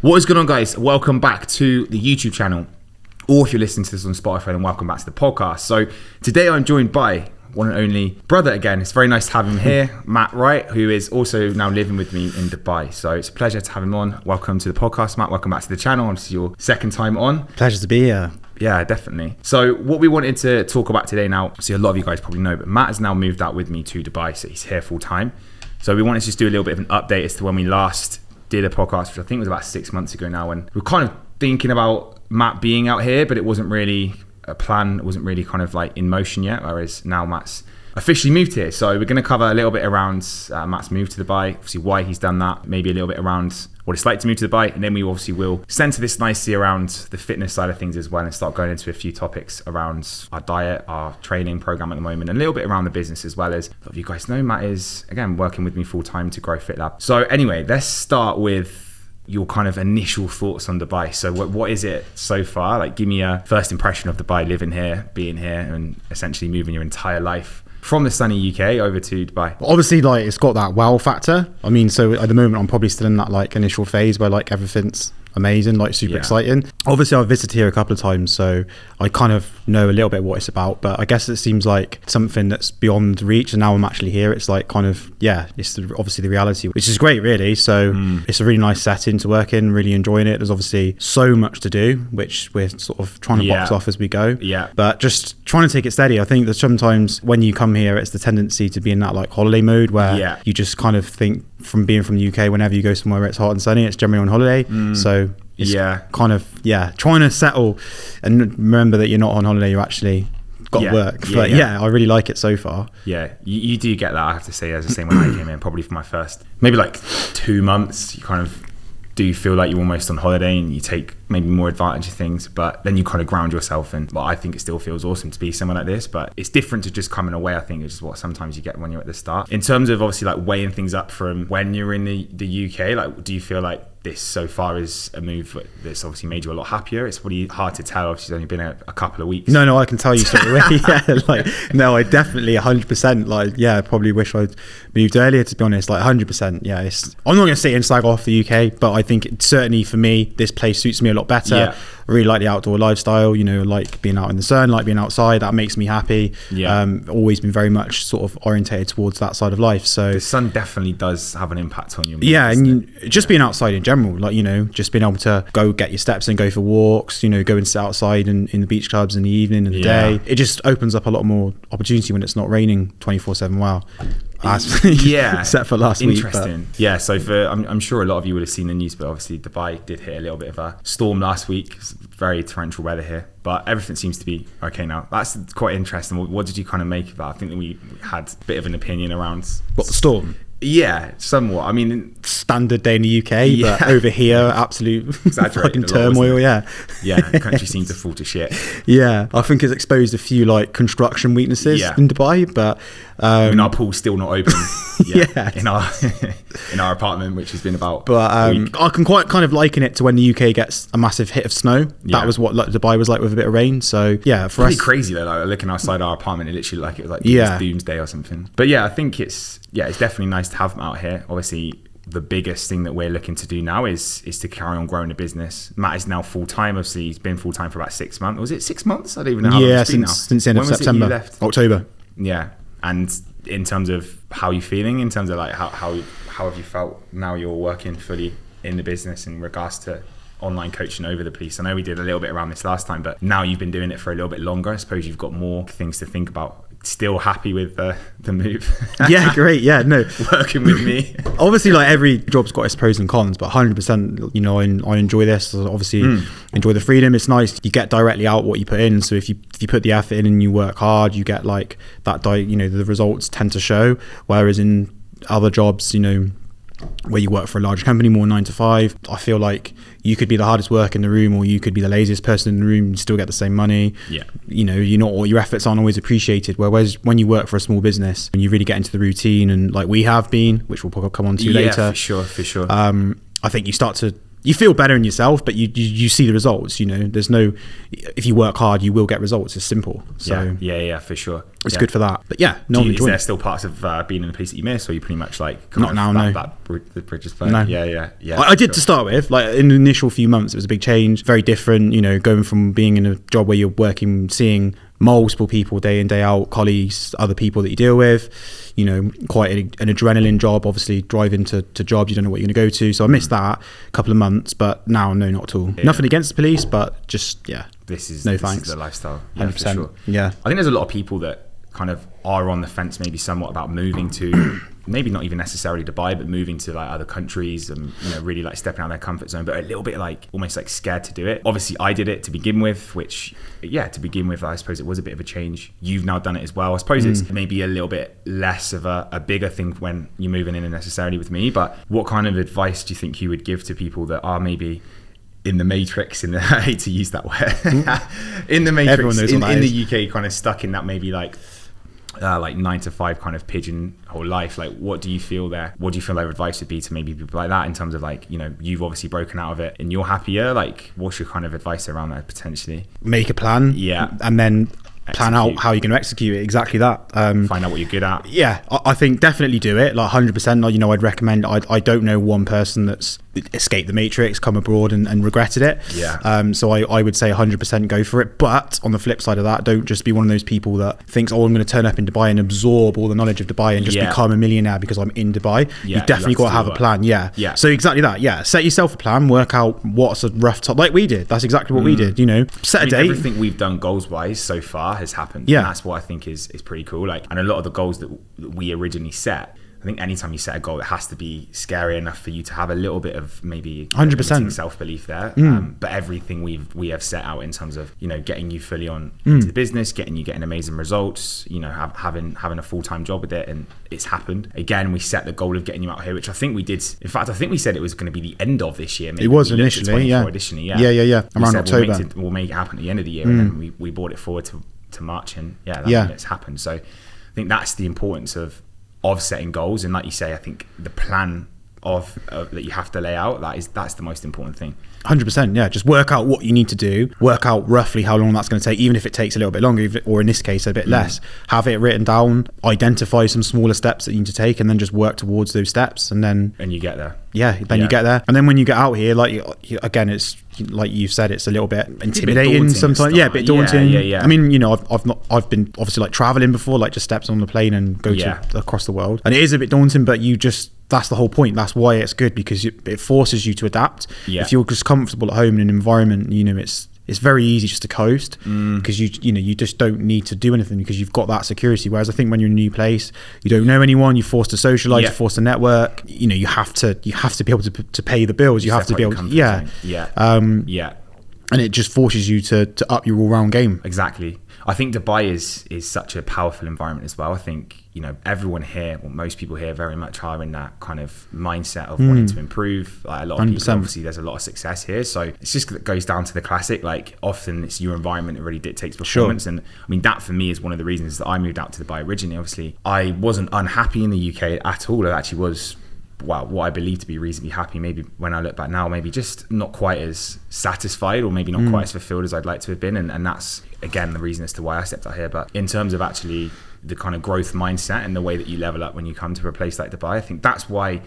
What is going on, guys? Welcome back to the YouTube channel, or if you're listening to this on Spotify, then welcome back to the podcast. So today I'm joined by one and only brother again. It's very nice to have him here, Matt Wright, who is also now living with me in Dubai. So it's a pleasure to have him on. Welcome to the podcast, Matt. Welcome back to the channel. This is your second time on. Pleasure to be here. Yeah, definitely. So what we wanted to talk about today now, see, a lot of you guys probably know, but Matt has now moved out with me to Dubai, so he's here full time. So we wanted to just do a little bit of an update as to when we last did a podcast, which I think was about 6 months ago now, and we were kind of thinking about Matt being out here, but it wasn't really a plan. It wasn't really kind of like in motion yet, whereas now Matt's officially moved here. So we're going to cover a little bit around Matt's move to Dubai, obviously why he's done that, maybe a little bit around what it's like to move to Dubai, and then we obviously will center this nicely around the fitness side of things as well and start going into a few topics around our diet, our training program at the moment, and a little bit around the business as well. As a lot of you guys know, Matt is, again, working with me full time to grow FitLab. So anyway, let's start with your kind of initial thoughts on Dubai. So what is it so far? Like, give me a first impression of Dubai, living here, being here, and essentially moving your entire life from the sunny UK over to Dubai. Obviously, like, it's got that wow factor. I mean, so at the moment I'm probably still in that like initial phase where like everything's amazing, like super exciting. Obviously I've visited here a couple of times, so I kind of know a little bit what it's about, but I guess it seems like something that's beyond reach, and now I'm actually here. It's like kind of, it's obviously the reality, which is great really. So it's a really nice setting to work in, really enjoying it. There's obviously so much to do, which we're sort of trying to box off as we go, but just trying to take it steady. I think that sometimes when you come here, it's the tendency to be in that like holiday mode where you just kind of think, from being from the UK, whenever you go somewhere where it's hot and sunny, it's generally on holiday. So it's kind of trying to settle and remember that you're not on holiday, you actually got work. But I really like it so far. You do get that, I have to say. As the same when I came in, probably for my first maybe like 2 months, you kind of do feel like you're almost on holiday and you take maybe more advantage of things, but then you kind of ground yourself. And I think it still feels awesome to be somewhere like this, but it's different to just coming away. I think it's just what sometimes you get when you're at the start. In terms of obviously like weighing things up from when you're in the UK, like, do you feel like this so far is a move that's obviously made you a lot happier? It's pretty hard to tell. Obviously, it's only been a couple of weeks. No, I can tell you straight away. I definitely 100%. I probably wish I'd moved earlier, to be honest. 100%. I'm not going to sit and slag off the UK, but I think certainly for me, this place suits me a lot better. I really like the outdoor lifestyle, like being out in the sun, like being outside. That makes me happy. Always been very much sort of orientated towards that side of life. So the sun definitely does have an impact on you. And just being outside in general, just being able to go get your steps and go for walks, go and sit outside in the beach clubs in the evening and the day. It just opens up a lot more opportunity when it's not raining 24/7. Wow. Except for last week. Interesting. So I'm sure a lot of you would have seen the news, but obviously Dubai did hit a little bit of a storm last week. It's very torrential weather here, but everything seems to be okay now. That's quite interesting. What did you kind of make of that? I think that we had a bit of an opinion around what, the storm? Somewhat. I mean, standard day in the UK, but over here, absolute fucking turmoil. The country seemed to fall to shit. I think it's exposed a few like construction weaknesses in Dubai, but our pool's still not open. in our apartment, which has been about. But I can quite kind of liken it to when the UK gets a massive hit of snow. That was what Dubai was like with a bit of rain. So for pretty us, crazy though. Like looking outside our apartment, it literally it was like doomsday or something. But I think it's definitely nice to have them out here. Obviously, the biggest thing that we're looking to do now is to carry on growing the business. Matt is now full time. Obviously, he's been full time for about 6 months. Was it 6 months? I don't even know how long it's been now. Since the end of September, October. And in terms of how you're feeling, in terms of like how have you felt now you're working fully in the business in regards to online coaching over the piece? I know we did a little bit around this last time, but now you've been doing it for a little bit longer. I suppose you've got more things to think about. Still happy with the move? Great. No, working with me. Obviously, like every job's got its pros and cons, but 100%, I enjoy this. Obviously, enjoy the freedom. It's nice. You get directly out what you put in. So if you put the effort in and you work hard, you get like that. The results tend to show. Whereas in other jobs, where you work for a large company, more 9 to 5, I feel like you could be the hardest worker in the room, or you could be the laziest person in the room and still get the same money. Your efforts aren't always appreciated. Whereas when you work for a small business and you really get into the routine, and like we have been, which we'll probably come on to later, for sure. I think you feel better in yourself, but you see the results. There's no, if you work hard, you will get results. It's simple. So for sure. it's good for that. But yeah, no, is there still parts of being in the place that you miss, or you pretty much like not now? No, the bridge is burnt? No. Yeah. I did to start with. Like in the initial few months, it was a big change, very different. You know, going from being in a job where you're working, seeing multiple people day in day out, colleagues, other people that you deal with, you know, quite an adrenaline job, obviously driving to jobs you don't know what you're going to go to. So I missed that a couple of months, but now no, not at all. Nothing against the police, but just this is thanks. Is the lifestyle. 100%. For sure. Yeah, I think there's a lot of people that kind of are on the fence maybe somewhat about moving to maybe not even necessarily Dubai, but moving to like other countries and, you know, really like stepping out of their comfort zone, but a little bit like almost like scared to do it. Obviously I did it to begin with, which I suppose it was a bit of a change. You've now done it as well. I suppose it's maybe a little bit less of a bigger thing when you're moving in necessarily with me, but what kind of advice do you think you would give to people that are maybe in the matrix, I hate to use that word, in the matrix, in the UK, kind of stuck in that maybe like 9 to 5 kind of pigeonhole life? Like, what do you feel there? What do you feel their advice would be to maybe people like that in terms of like, you know, you've obviously broken out of it and you're happier. Like, what's your kind of advice around that potentially? Make a plan. Yeah. And then plan out how you're going to execute it. Exactly that. Find out what you're good at. Yeah, I think definitely do it. Like 100%. You know, I'd recommend. I don't know one person that's escaped the matrix, come abroad and regretted it. Yeah. So I would say 100% go for it. But on the flip side of that, don't just be one of those people that thinks, oh, I'm going to turn up in Dubai and absorb all the knowledge of Dubai and just become a millionaire because I'm in Dubai. Yeah, you definitely got to have a plan. Yeah. So exactly that. Yeah. Set yourself a plan. Work out what's a rough top. Like we did. That's exactly what we did. You know, set a date. Everything we've done goals wise so far has happened. Yeah. And that's what I think is pretty cool. Like, and a lot of the goals that we originally set, I think anytime you set a goal, it has to be scary enough for you to have a little bit of maybe 100% self-belief there. But everything we have set out in terms of, you know, getting you fully on into the business, getting amazing results, you know, having a full-time job with it, and it's happened. Again, we set the goal of getting you out here, which I think we did. In fact, I think we said it was going to be the end of this year. Maybe. It was initially, yeah. Around October. We'll make it happen at the end of the year, and then we brought it forward to March, and it's happened. So I think that's the importance of setting goals, and like you say, I think the plan of that you have to lay out, that's the most important thing. 100%. Yeah, just work out what you need to do, work out roughly how long that's going to take, even if it takes a little bit longer, or in this case a bit less. Have it written down, identify some smaller steps that you need to take, and then just work towards those steps, and you get there. You get there, and then when you get out here, like again, it's like you said, it's a little bit intimidating sometimes. A bit daunting. Yeah. I mean, you know, I've been obviously like traveling before, like just steps on the plane and go to across the world, and it is a bit daunting, but that's the whole point. That's why it's good, because it forces you to adapt. If you're just comfortable at home in an environment, you know, it's very easy just to coast, because you just don't need to do anything because you've got that security. Whereas I think when you're in a new place, you don't know anyone, you're forced to socialize, you're forced to network. You know, you have to be able to pay the bills. You have to be able to, and it just forces you to up your all-round game. Exactly. I think Dubai is such a powerful environment as well. I think, you know, everyone here, or most people here, very much are in that kind of mindset of wanting to improve. Like a lot of 100%. people, obviously, there's a lot of success here. So it's just that it goes down to the classic. Like, often it's your environment that really dictates performance. Sure. And I mean, that for me is one of the reasons that I moved out to Dubai originally. Obviously, I wasn't unhappy in the UK at all. I actually was, what I believe to be reasonably happy. Maybe when I look back now, maybe just not quite as satisfied, or maybe not quite as fulfilled as I'd like to have been. And that's, again, the reason as to why I stepped out here. But in terms of actually the kind of growth mindset and the way that you level up when you come to a place like Dubai, I think that's why,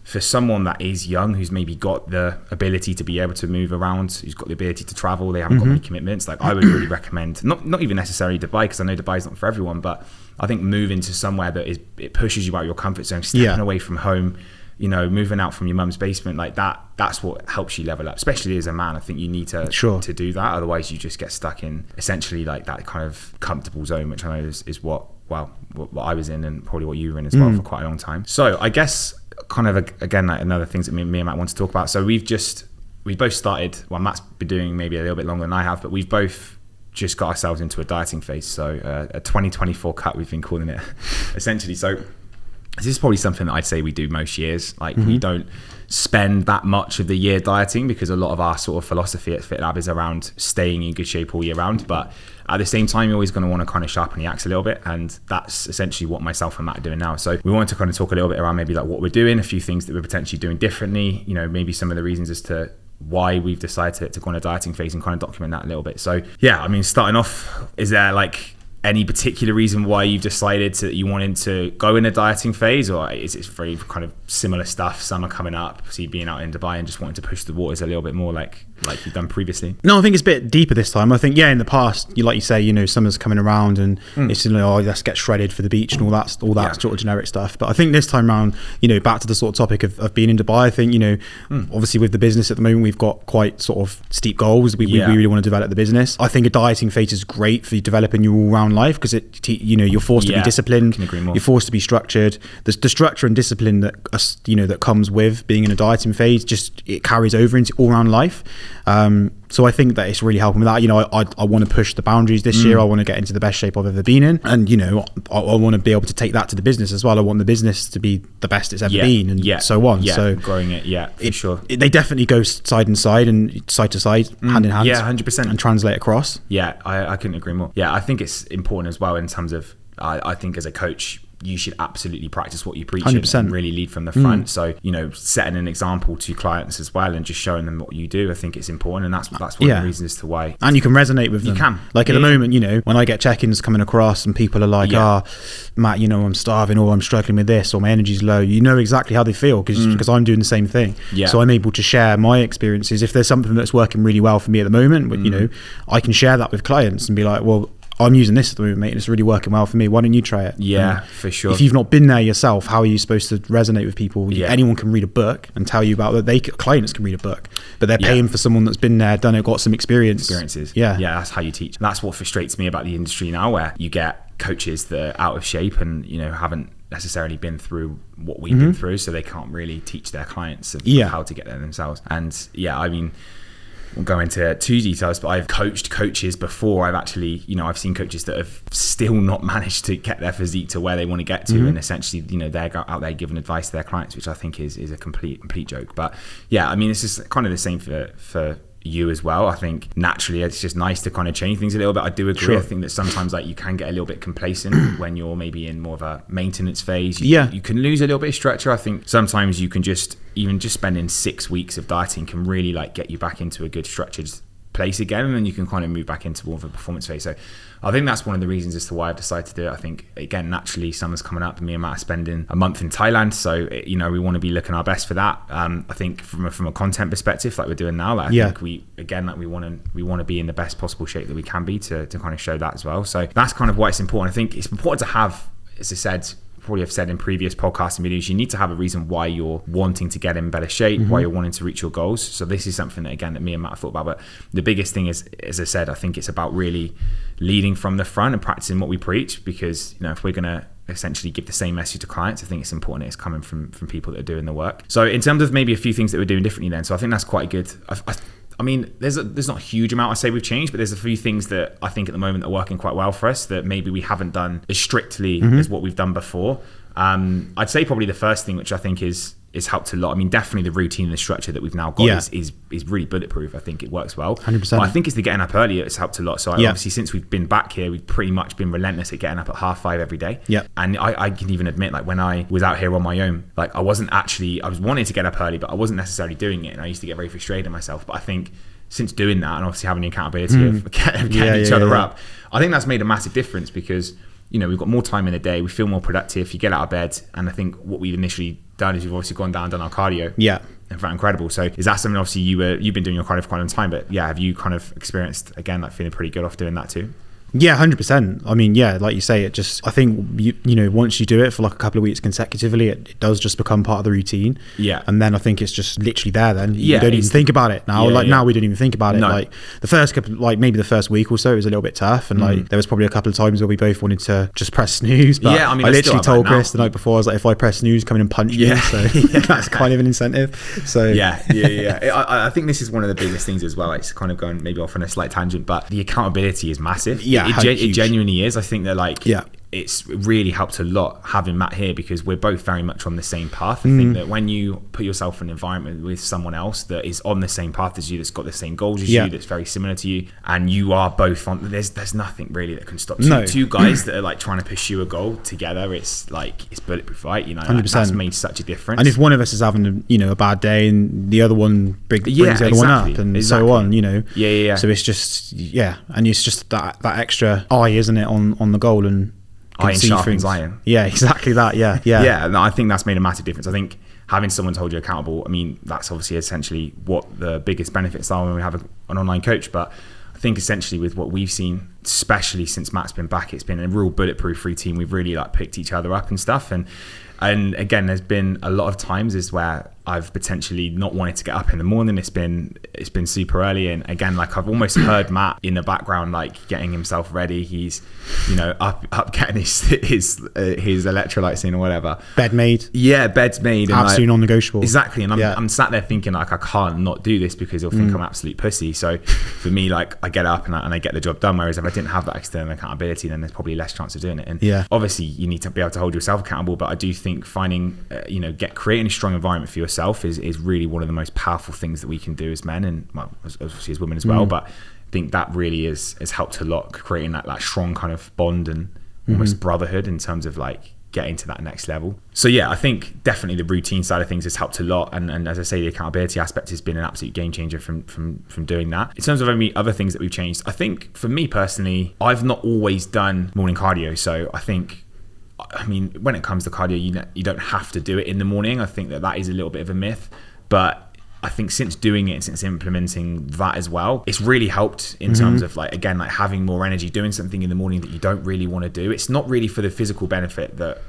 for someone that is young, who's maybe got the ability to be able to move around, who's got the ability to travel, they haven't got many commitments, like I would really recommend, not even necessarily Dubai, because I know Dubai is not for everyone, but I think moving to somewhere that it pushes you out of your comfort zone, stepping away from home, you know, moving out from your mum's basement, like that's what helps you level up, especially as a man. I think you need to do that, otherwise you just get stuck in essentially like that kind of comfortable zone, which I know is what I was in, and probably what you were in as well for quite a long time. So I guess kind of again, like another things that me and Matt want to talk about. So we both started, well, Matt's been doing maybe a little bit longer than I have, but we've both just got ourselves into a dieting phase. So a 2024 cut, we've been calling it essentially. So this is probably something that I'd say we do most years. Like we don't spend that much of the year dieting, because a lot of our sort of philosophy at FitLab is around staying in good shape all year round. But at the same time, you're always going to want to kind of sharpen the axe a little bit. And that's essentially what myself and Matt are doing now. So we wanted to kind of talk a little bit around maybe like what we're doing, a few things that we're potentially doing differently, you know, maybe some of the reasons as to why we've decided to go on a dieting phase, and kind of document that a little bit. So yeah, I mean, starting off, is there like any particular reason why you've decided that you wanted to go in a dieting phase, or is it very kind of similar stuff? Summer coming up, so you being out in Dubai and just wanting to push the waters a little bit more like you've done previously? No, I think it's a bit deeper this time. I think, in the past, like you say, summer's coming around and it's let's get shredded for the beach and all that sort of generic stuff. But I think this time around, back to the sort of topic of being in Dubai, I think, obviously with the business at the moment, we've got quite sort of steep goals. We really want to develop the business. I think a dieting phase is great for developing your all-round life, because you're forced to be disciplined. Can agree more. You're forced to be structured. The structure and discipline that comes with being in a dieting phase, just it carries over into all-round life. So I think that it's really helping with that. I want to push the boundaries this year. I want to get into the best shape I've ever been in, and I want to be able to take that to the business as well. I want the business to be the best it's ever been, and so on. So growing it, for sure. They definitely go side to side, hand in hand. 100%, and translate across. I couldn't agree more. I think it's important as well in terms of I think as a coach, you should absolutely practice what you preach 100%. And really lead from the front. So, setting an example to clients as well and just showing them what you do, I think it's important. And that's one of the reasons as to why. And you can resonate with them. You can. Like at the moment, when I get check-ins coming across and people are like, Matt, I'm starving, or I'm struggling with this, or my energy's low, you know exactly how they feel because I'm doing the same thing. So I'm able to share my experiences. If there's something that's working really well for me at the moment, but, I can share that with clients and be like, well, I'm using this at the moment, mate, and it's really working well for me. Why don't you try it? For sure. If you've not been there yourself, how are you supposed to resonate with people? Anyone can read a book and tell you about that. Clients can read a book, but they're paying for someone that's been there, done it, got some experiences. That's how you teach. That's what frustrates me about the industry now, where you get coaches that are out of shape and haven't necessarily been through what we've been through, so they can't really teach their clients of how to get there themselves. And I mean, won't go into too details, but I've coached coaches before. I've actually, I've seen coaches that have still not managed to get their physique to where they want to get to, and essentially, they're out there giving advice to their clients, which I think is a complete joke. But I mean, it's just kind of the same for you as well. I think naturally it's just nice to kind of change things a little bit. I do agree. Sure. I think that sometimes you can get a little bit complacent when you're maybe in more of a maintenance phase. You can lose a little bit of structure. I think sometimes you can just spending 6 weeks of dieting can really get you back into a good structured place again, and then you can kind of move back into more of a performance phase. So I think that's one of the reasons as to why I've decided to do it. I think, again, naturally summer's coming up and me and Matt are spending a month in Thailand, so we want to be looking our best for that. I think from a content perspective, like we're doing now, I think we want to be in the best possible shape that we can be to kind of show that as well. So that's kind of why it's important. I think it's important to have, as I said, probably have said in previous podcasts and videos, you need to have a reason why you're wanting to get in better shape, why you're wanting to reach your goals. So this is something that, again, that me and Matt have thought about. But the biggest thing is, as I said, I think it's about really leading from the front and practicing what we preach, because if we're going to essentially give the same message to clients, I think it's important it's coming from people that are doing the work. So in terms of maybe a few things that we're doing differently then, so I think that's quite good. I mean, there's not a huge amount I say we've changed, but there's a few things that I think at the moment are working quite well for us that maybe we haven't done as strictly as what we've done before. I'd say probably the first thing, which I think is helped a lot. I mean, definitely the routine and the structure that we've now got is really bulletproof. I think it works well. 100%. But I think it's the getting up earlier. It's helped a lot. So obviously, since we've been back here, we've pretty much been relentless at getting up at 5:30 every day. And I can even admit, when I was out here on my own, I was wanting to get up early, but I wasn't necessarily doing it. And I used to get very frustrated with myself. But I think since doing that, and obviously having the accountability of getting each other up, I think that's made a massive difference, because we've got more time in the day, we feel more productive, you get out of bed. And I think what we've initially done is we've obviously gone down and done our cardio. And felt incredible. So is that something, obviously you've been doing your cardio for quite a long time, but have you kind of experienced, again, feeling pretty good off doing that too? 100%. I mean, like you say, it just, I think once you do it for a couple of weeks consecutively, it does just become part of the routine. And then I think it's just literally there then. You don't even think about it now. Now we don't even think about it. No. The first couple, maybe the first week or so, it was a little bit tough, and there was probably a couple of times where we both wanted to just press snooze. But I literally told Chris the night before, I was like, if I press snooze, come in and punch me. So that's kind of an incentive. So I think this is one of the biggest things as well. It's kind of going maybe off on a slight tangent, but the accountability is massive. It genuinely is. I think that it's really helped a lot having Matt here, because we're both very much on the same path. I think that when you put yourself in an environment with someone else that is on the same path as you, that's got the same goals as you, that's very similar to you, and you are both on, there's nothing really that can stop two guys that are like trying to pursue a goal together. It's like, it's bulletproof, right? You know, 100%. Like, that's made such a difference. And if one of us is having a bad day, and the other one brings the other one up, and so on, you know. So it's just and it's just that extra eye, isn't it, on the goal, and iron sharpens iron. Yeah, exactly that. Yeah. No, I think that's made a massive difference. I think having someone to hold you accountable, I mean, that's obviously essentially what the biggest benefits are when we have an online coach. But I think essentially with what we've seen, especially since Matt's been back, it's been a real bulletproof routine. We've really like picked each other up and stuff. And again, there's been a lot of times is where I've potentially not wanted to get up in the morning. It's been super early, and again, like I've almost heard Matt in the background, like getting himself ready. He's, you know, up getting his electrolytes in or whatever. Bed made. Yeah, bed's made. Absolutely non-negotiable. Exactly, and I'm sat there thinking like I can't not do this because he'll think I'm an absolute pussy. So for me, like I get up and I get the job done. Whereas if I didn't have that external accountability, then there's probably less chance of doing it. And obviously, you need to be able to hold yourself accountable. But I do think finding, creating a strong environment for yourself is really one of the most powerful things that we can do as men, and well, obviously as women as well. But I think that really has helped a lot, creating that strong kind of bond and almost brotherhood in terms of like getting to that next level. So yeah, I think definitely the routine side of things has helped a lot, and as I say, the accountability aspect has been an absolute game changer from doing that. In terms of any other things that we've changed, I think for me personally, I've not always done morning cardio, so I mean, when it comes to cardio, you don't have to do it in the morning. I think that is a little bit of a myth, but I think since doing it and since implementing that as well, it's really helped in terms of like having more energy, doing something in the morning that you don't really want to do. It's not really for the physical benefit that,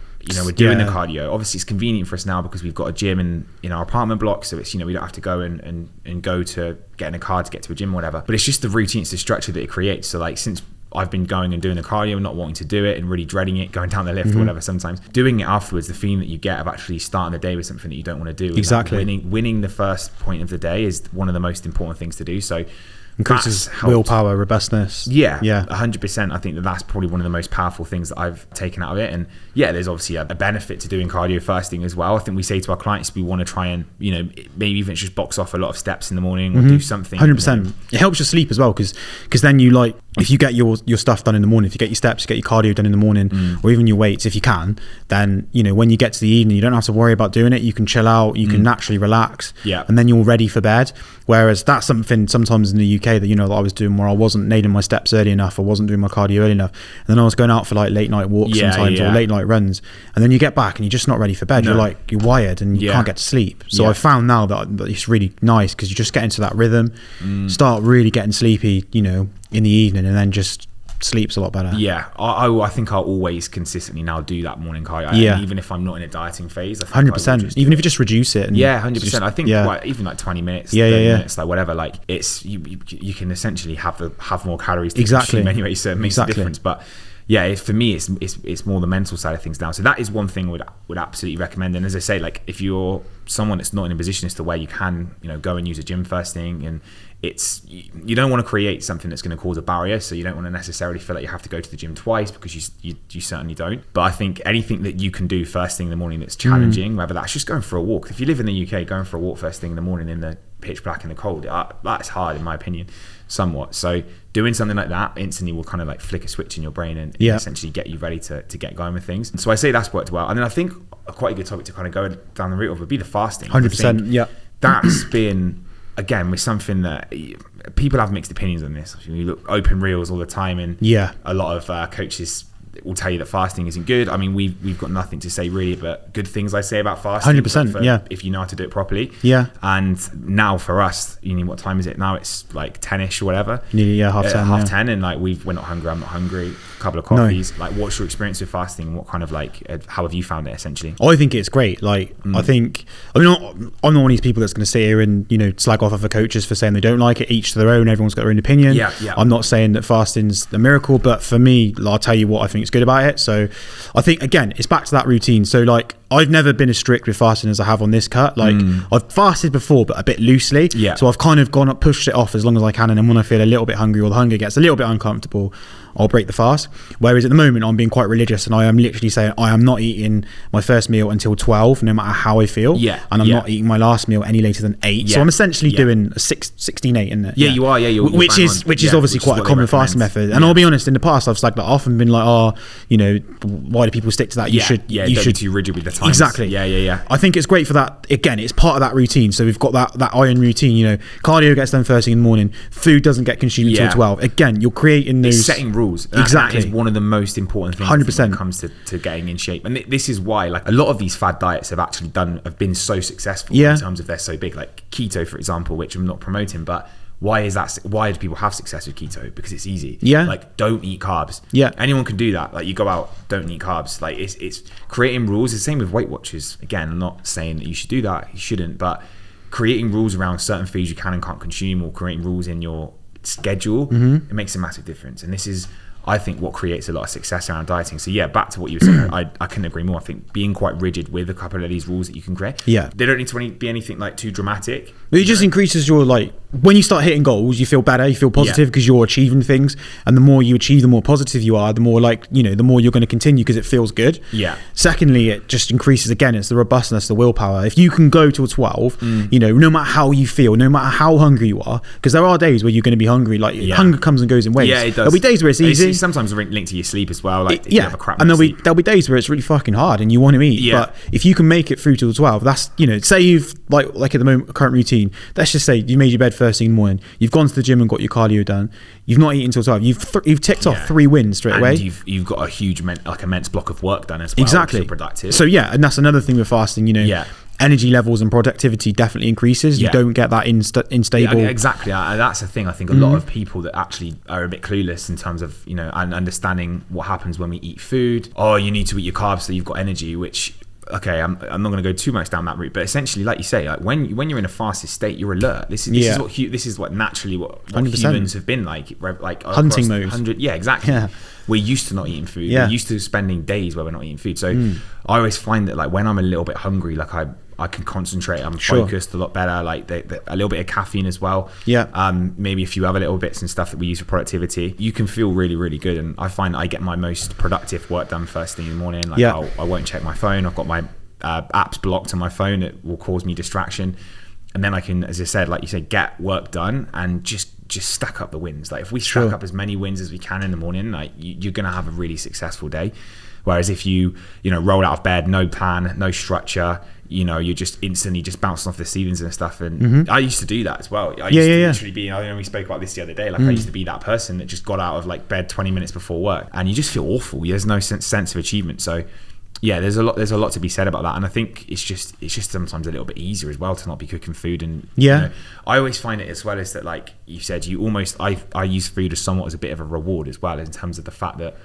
we're doing the cardio. Obviously it's convenient for us now because we've got a gym in our apartment block, so it's, we don't have to go and go to get in a car to get to a gym or whatever, but it's just the routine, it's the structure that it creates. So like, since I've been going and doing the cardio and not wanting to do it and really dreading it, going down the lift or whatever sometimes, doing it afterwards, the feeling that you get of actually starting the day with something that you don't want to do. Exactly. Like winning the first point of the day is one of the most important things to do. So increases willpower, robustness. Yeah, 100%. I think that's probably one of the most powerful things that I've taken out of it. And yeah, there's obviously a benefit to doing cardio fasting as well. I think we say to our clients, we want to try and, maybe even just box off a lot of steps in the morning or do something. 100%. It helps your sleep as well, because then you if you get your stuff done in the morning, if you get your steps, you get your cardio done in the morning, or even your weights, if you can, then, when you get to the evening, you don't have to worry about doing it. You can chill out, you can naturally relax, and then you're ready for bed. Whereas that's something sometimes in the UK that, that I was doing, where I wasn't nailing my steps early enough, I wasn't doing my cardio early enough. And then I was going out for like late night walks sometimes, or late night runs. And then you get back and you're just not ready for bed. No. You're wired and you can't get to sleep. So I found now that it's really nice, because you just get into that rhythm, start really getting sleepy, in the evening, and then just sleeps a lot better. I think I'll always consistently now do that morning cardio, even if I'm not in a dieting phase. 100%. Even if you just reduce it, and 100%. I think even like 20 minutes, 30 minutes, like whatever, like it's you can essentially have more calories to consume anyway, so it makes a difference. But for me, it's more the mental side of things now. So that is one thing I would absolutely recommend. And as I say, like if you're someone that's not in a position as to where you can, go and use a gym first thing, and you don't want to create something that's going to cause a barrier. So you don't want to necessarily feel like you have to go to the gym twice, because you certainly don't. But I think anything that you can do first thing in the morning that's challenging, whether that's just going for a walk. If you live in the UK, going for a walk first thing in the morning in the pitch black and the cold, that's hard in my opinion, somewhat. So doing something like that instantly will kind of like flick a switch in your brain and essentially get you ready to get going with things. So I say that's worked well. And then I think quite a good topic to kind of go down the route of would be the fasting. 100%. That's been, again, with something that people have mixed opinions on this. You look open reels all the time, and a lot of coaches will tell you that fasting isn't good. I mean, we've got nothing to say really, but good things I say about fasting. 100%, if you know how to do it properly. And now for us, what time is it now? It's like 10ish or whatever. Half 10, and like we're not hungry. I'm not hungry. A couple of coffees. No. Like, what's your experience with fasting? What kind of how have you found it essentially? I think it's great. I'm not one of these people that's going to sit here and slag off other coaches for saying they don't like it. Each to their own. Everyone's got their own opinion. I'm not saying that fasting's a miracle, but for me, I'll tell you what I think is good about it. So I think, again, it's back to that routine. So I've never been as strict with fasting as I have on this cut. I've fasted before, but a bit loosely. So I've kind of pushed it off as long as I can, and then when I feel a little bit hungry or the hunger gets a little bit uncomfortable, I'll break the fast. Whereas at the moment, I'm being quite religious, and I am literally saying I am not eating my first meal until 12, no matter how I feel. Yeah. And I'm not eating my last meal any later than 8. So I'm essentially doing a 16-8 in there. Yeah, you are. Yeah, you're which is obviously quite a common fasting method. And I'll be honest, in the past, I've like often been like, oh, you know, why do people stick to that? You should be too rigid with the times. Exactly. Yeah. I think it's great for that. Again, it's part of that routine. So we've got that iron routine. You know, cardio gets done first thing in the morning. Food doesn't get consumed until 12. Again, you're creating those. It's setting rules. Exactly. That is one of the most important things 100%. when it comes to getting in shape. And this is why, like, a lot of these fad diets have been so successful in terms of they're so big. Like keto, for example, which I'm not promoting, but why do people have success with keto? Because it's easy. Yeah. Like, don't eat carbs. Yeah. Anyone can do that. Like, you go out, don't eat carbs. Like, it's creating rules. It's the same with Weight Watchers. Again, I'm not saying that you should do that. You shouldn't. But creating rules around certain foods you can and can't consume, or creating rules in your schedule, it makes a massive difference. And this is, I think, what creates a lot of success around dieting. So yeah, back to what you were saying, I couldn't agree more. I think being quite rigid with a couple of these rules that you can create. Yeah. They don't need to be anything like too dramatic. It just increases your, like, when you start hitting goals, you feel better, you feel positive because you're achieving things. And the more you achieve, the more positive you are, the more, like, you know, the more you're going to continue because it feels good. Yeah. Secondly, it just increases, again, it's the robustness, the willpower. If you can go till 12, you know, no matter how you feel, no matter how hungry you are, because there are days where you're going to be hungry, like hunger comes and goes in waves. Yeah, it does. There'll be days where it's easy. It's sometimes linked to your sleep as well. Like, if you have a crap and sleep. there'll be days where it's really fucking hard and you want to eat. Yeah. But if you can make it through till 12, that's, you know, say you've like at the moment current routine, let's just say you made your bed first thing in the morning, you've gone to the gym and got your cardio done, you've not eaten till 12, you've ticked off 3 wins straight away. And you've got a huge immense block of work done as well. Exactly. Productive. So yeah, and that's another thing with fasting, you know. Energy levels and productivity definitely increases. You don't get that unstable. Yeah, exactly. That's the thing. I think a lot of people that actually are a bit clueless in terms of, you know, and understanding what happens when we eat food. Oh, you need to eat your carbs so you've got energy, which, okay, I'm not going to go too much down that route, but essentially, like you say, like when you're in a fasted state, you're alert. This is what naturally what humans have been like hunting mode. Yeah, exactly. Yeah. We're used to not eating food. Yeah. We're used to spending days where we're not eating food. So I always find that, like, when I'm a little bit hungry, like I can concentrate. I'm focused a lot better. Like a little bit of caffeine as well. Yeah. Maybe a few other little bits and stuff that we use for productivity. You can feel really, really good. And I find I get my most productive work done first thing in the morning. Like I won't check my phone. I've got my apps blocked on my phone. It will cause me distraction. And then I can, as I said, like you said, get work done and just stack up the wins. Like if we stack up as many wins as we can in the morning, like you're going to have a really successful day. Whereas if you roll out of bed, no plan, no structure, you know, you're just instantly just bouncing off the ceilings and stuff. And I used to do that as well. I used to literally be, I know we spoke about this the other day, like I used to be that person that just got out of like bed 20 minutes before work and you just feel awful. There's no sense of achievement. So yeah, there's a lot to be said about that. And I think it's just sometimes a little bit easier as well to not be cooking food. And you know, I always find it as well as that, like you said, I use food as somewhat as a bit of a reward as well, in terms of the fact that,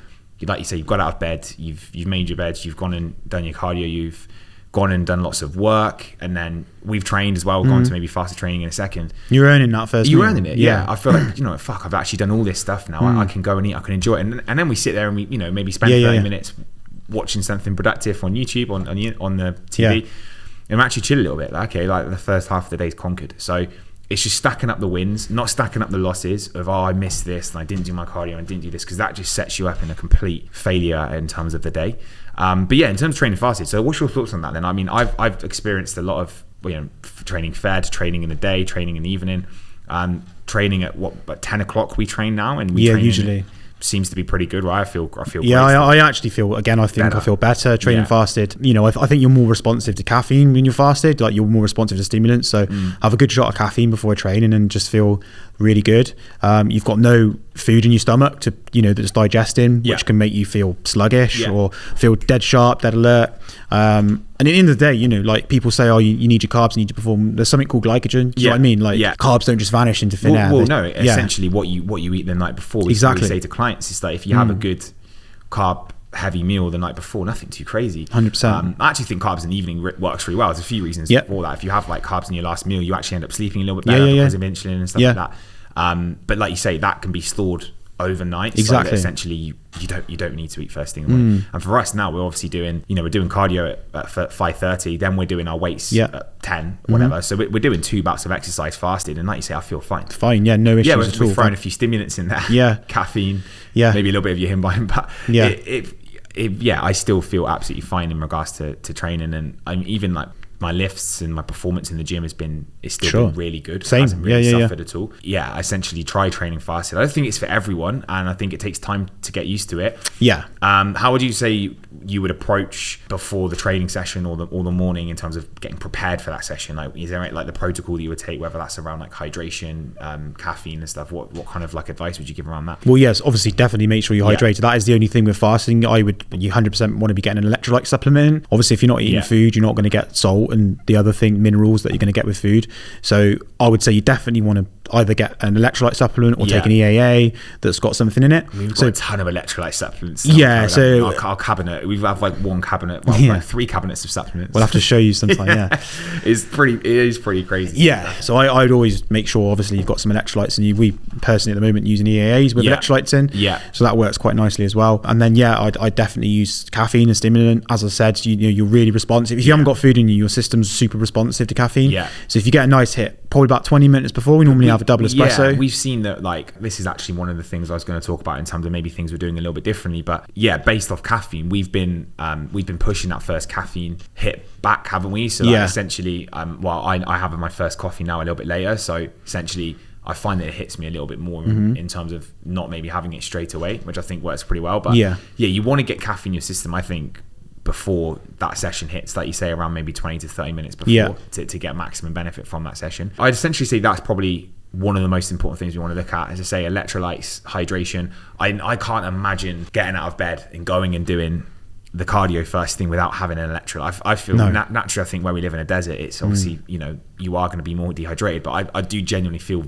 like you say, you've got out of bed, you've made your bed, you've gone and done your cardio, you've gone and done lots of work, and then we've trained as well, gone to maybe faster training in a second. You're earning that first You're meal. earning it, yeah. I feel like, you know, fuck, I've actually done all this stuff now. I can go and eat, I can enjoy it. And then we sit there and we, you know, maybe spend 30 minutes watching something productive on YouTube, on the TV, and actually chill a little bit. Like, okay, like the first half of the day's conquered. So it's just stacking up the wins, not stacking up the losses of, oh, I missed this and I didn't do my cardio and I didn't do this, because that just sets you up in a complete failure in terms of the day. But yeah, in terms of training fasted, so what's your thoughts on that then? I mean, I've experienced a lot of, you know, training fed, training in the day, training in the evening, training at 10 o'clock we train now, and we train usually seems to be pretty good, right? I feel yeah, I actually feel, again, I think better. I feel better training fasted. You know, I think you're more responsive to caffeine when you're fasted, like you're more responsive to stimulants. So have a good shot of caffeine before training and just feel really good. You've got no food in your stomach to, you know, that's digesting, which can make you feel sluggish or feel dead sharp, dead alert. And at the end of the day, you know, like people say, oh, you need your carbs, you need to perform. There's something called glycogen. Do you know what I mean? Like carbs don't just vanish into thin air. Well, no, essentially what you eat the night before. We say to clients is that if you have a good carb heavy meal the night before, nothing too crazy. 100%. I actually think carbs in the evening works really well. There's a few reasons for that. If you have like carbs in your last meal, you actually end up sleeping a little bit better because of insulin and stuff like that. But like you say, that can be stored overnight. Exactly. So that essentially you don't need to eat first thing in the morning. And for us now, we're obviously doing, we're doing cardio at 5:30, then we're doing our weights at 10, whatever. So we're doing 2 bouts of exercise fasted, and like you say, I feel fine. Fine, yeah, no issues at all. We're throwing a few stimulants in there. Yeah. Caffeine. Yeah. Maybe a little bit of your himbine, but yeah. I still feel absolutely fine in regards to training, and I'm even like my lifts and my performance in the gym been really good. Same. It hasn't really suffered at all. Yeah, I essentially try training fasted. I don't think it's for everyone, and I think it takes time to get used to it. Yeah. How would you say you would approach before the training session or the morning in terms of getting prepared for that session? Like, is there like the protocol that you would take, whether that's around like hydration, caffeine and stuff? What kind of like advice would you give around that? Well, yes, obviously, definitely make sure you're hydrated. That is the only thing with fasting. You 100% want to be getting an electrolyte supplement in. Obviously, if you're not eating food, you're not going to get salt and the other minerals that you're going to get with food. So I would say you definitely want to either get an electrolyte supplement or take an EAA that's got something in it. We've got a ton of electrolyte supplements. So our cabinet, we have like one cabinet, like 3 cabinets of supplements. We'll have to show you sometime. Yeah. It is pretty crazy. Yeah. So I'd always make sure, obviously, you've got some electrolytes, and we personally at the moment using EAAs with electrolytes in. Yeah. So that works quite nicely as well. And then I'd definitely use caffeine and stimulant. As I said, you're really responsive. If you haven't got food in you, your system's super responsive to caffeine. Yeah. So if you get a nice hit, probably about 20 minutes before, we normally have a double espresso. Yeah, we've seen that. Like, this is actually one of the things I was going to talk about in terms of maybe things we're doing a little bit differently. But based off caffeine, we've been pushing that first caffeine hit back, haven't we? So essentially, I have my first coffee now a little bit later. So essentially, I find that it hits me a little bit more in terms of not maybe having it straight away, which I think works pretty well. But you want to get caffeine in your system, I think, before that session hits, like you say, around maybe 20 to 30 minutes before to get maximum benefit from that session. I'd essentially say that's probably one of the most important things we want to look at. As I say, electrolytes, hydration. I can't imagine getting out of bed and going and doing the cardio first thing without having an electrolyte. I feel naturally, I think where we live in a desert, it's obviously, you are going to be more dehydrated, but I do genuinely feel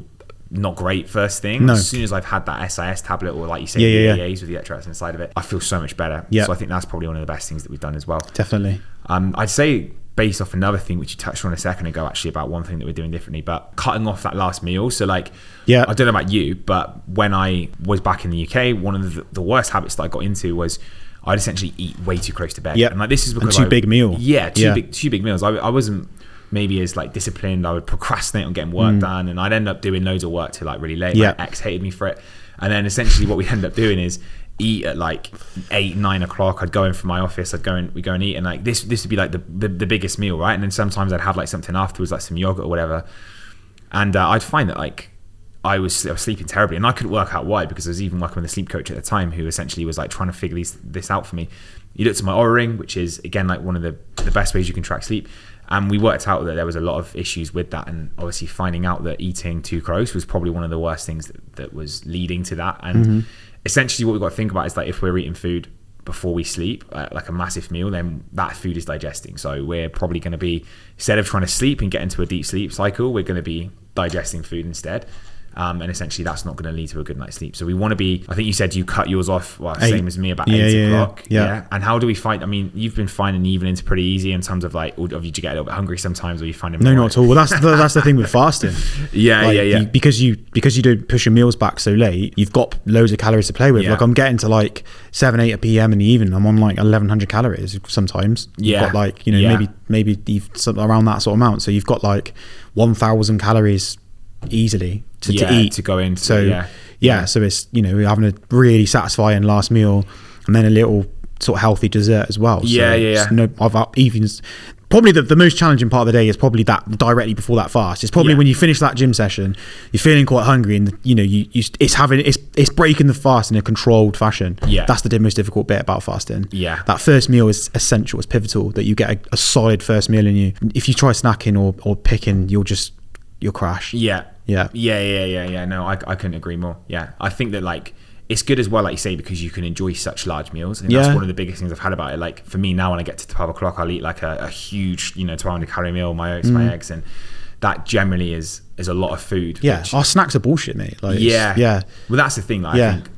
not great first thing. As soon as I've had that SIS tablet, or like you say, EAAs with the electrolytes inside of it, I feel so much better. So I think that's probably one of the best things that we've done as well. Definitely. I'd say, based off another thing which you touched on a second ago, actually, about one thing that we're doing differently, but cutting off that last meal. So like, I don't know about you, but when I was back in the UK, one of the worst habits that I got into was I'd essentially eat way too close to bed. And like, this is because too big meal. Two big meals. I wasn't maybe as like disciplined. I would procrastinate on getting work done, and I'd end up doing loads of work till like really late. My ex hated me for it. And then essentially what we end up doing is eat at like 8-9 o'clock. I'd go in from my office, we go and eat, and like this would be like the biggest meal, right? And then sometimes I'd have like something afterwards, like some yogurt or whatever, and I'd find that like I was sleeping terribly, and I couldn't work out why, because I was even working with a sleep coach at the time who essentially was like trying to figure this out for me. He looked at my Oura Ring, which is again like one of the best ways you can track sleep, and we worked out that there was a lot of issues with that, and obviously finding out that eating too close was probably one of the worst things that was leading to that. And essentially what we've got to think about is like, if we're eating food before we sleep, like a massive meal, then that food is digesting. So we're probably going to be, instead of trying to sleep and get into a deep sleep cycle, we're going to be digesting food instead. And essentially that's not going to lead to a good night's sleep. So we want to be, I think you said you cut yours off, same as me, about 8 o'clock. Yeah. And how do we find, I mean, you've been finding evenings pretty easy in terms of like, or do you get a little bit hungry sometimes, or you find it No, not at all. Well, that's the thing with fasting. Because you don't push your meals back so late, you've got loads of calories to play with. Like, I'm getting to like 7-8 p.m. in the evening, I'm on like 1100 calories sometimes. You've got like, maybe around that sort of amount. So you've got like 1000 calories easily to eat, to go into. So so it's, we're having a really satisfying last meal, and then a little sort of healthy dessert as well. Probably the most challenging part of the day is probably that directly before that fast. It's probably when you finish that gym session, you're feeling quite hungry, and it's breaking the fast in a controlled fashion. That's the most difficult bit about fasting. That first meal is essential. It's pivotal that you get a solid first meal in you. If you try snacking or picking, you'll crash. No, I couldn't agree more. I think that like, it's good as well, like you say, because you can enjoy such large meals, and that's one of the biggest things I've had about it. Like for me now, when I get to 12 o'clock, I'll eat like a huge 1200 calorie meal, my oats, my eggs, and that generally is a lot of food. Our snacks are bullshit, mate. Like, well, that's the thing, like, I think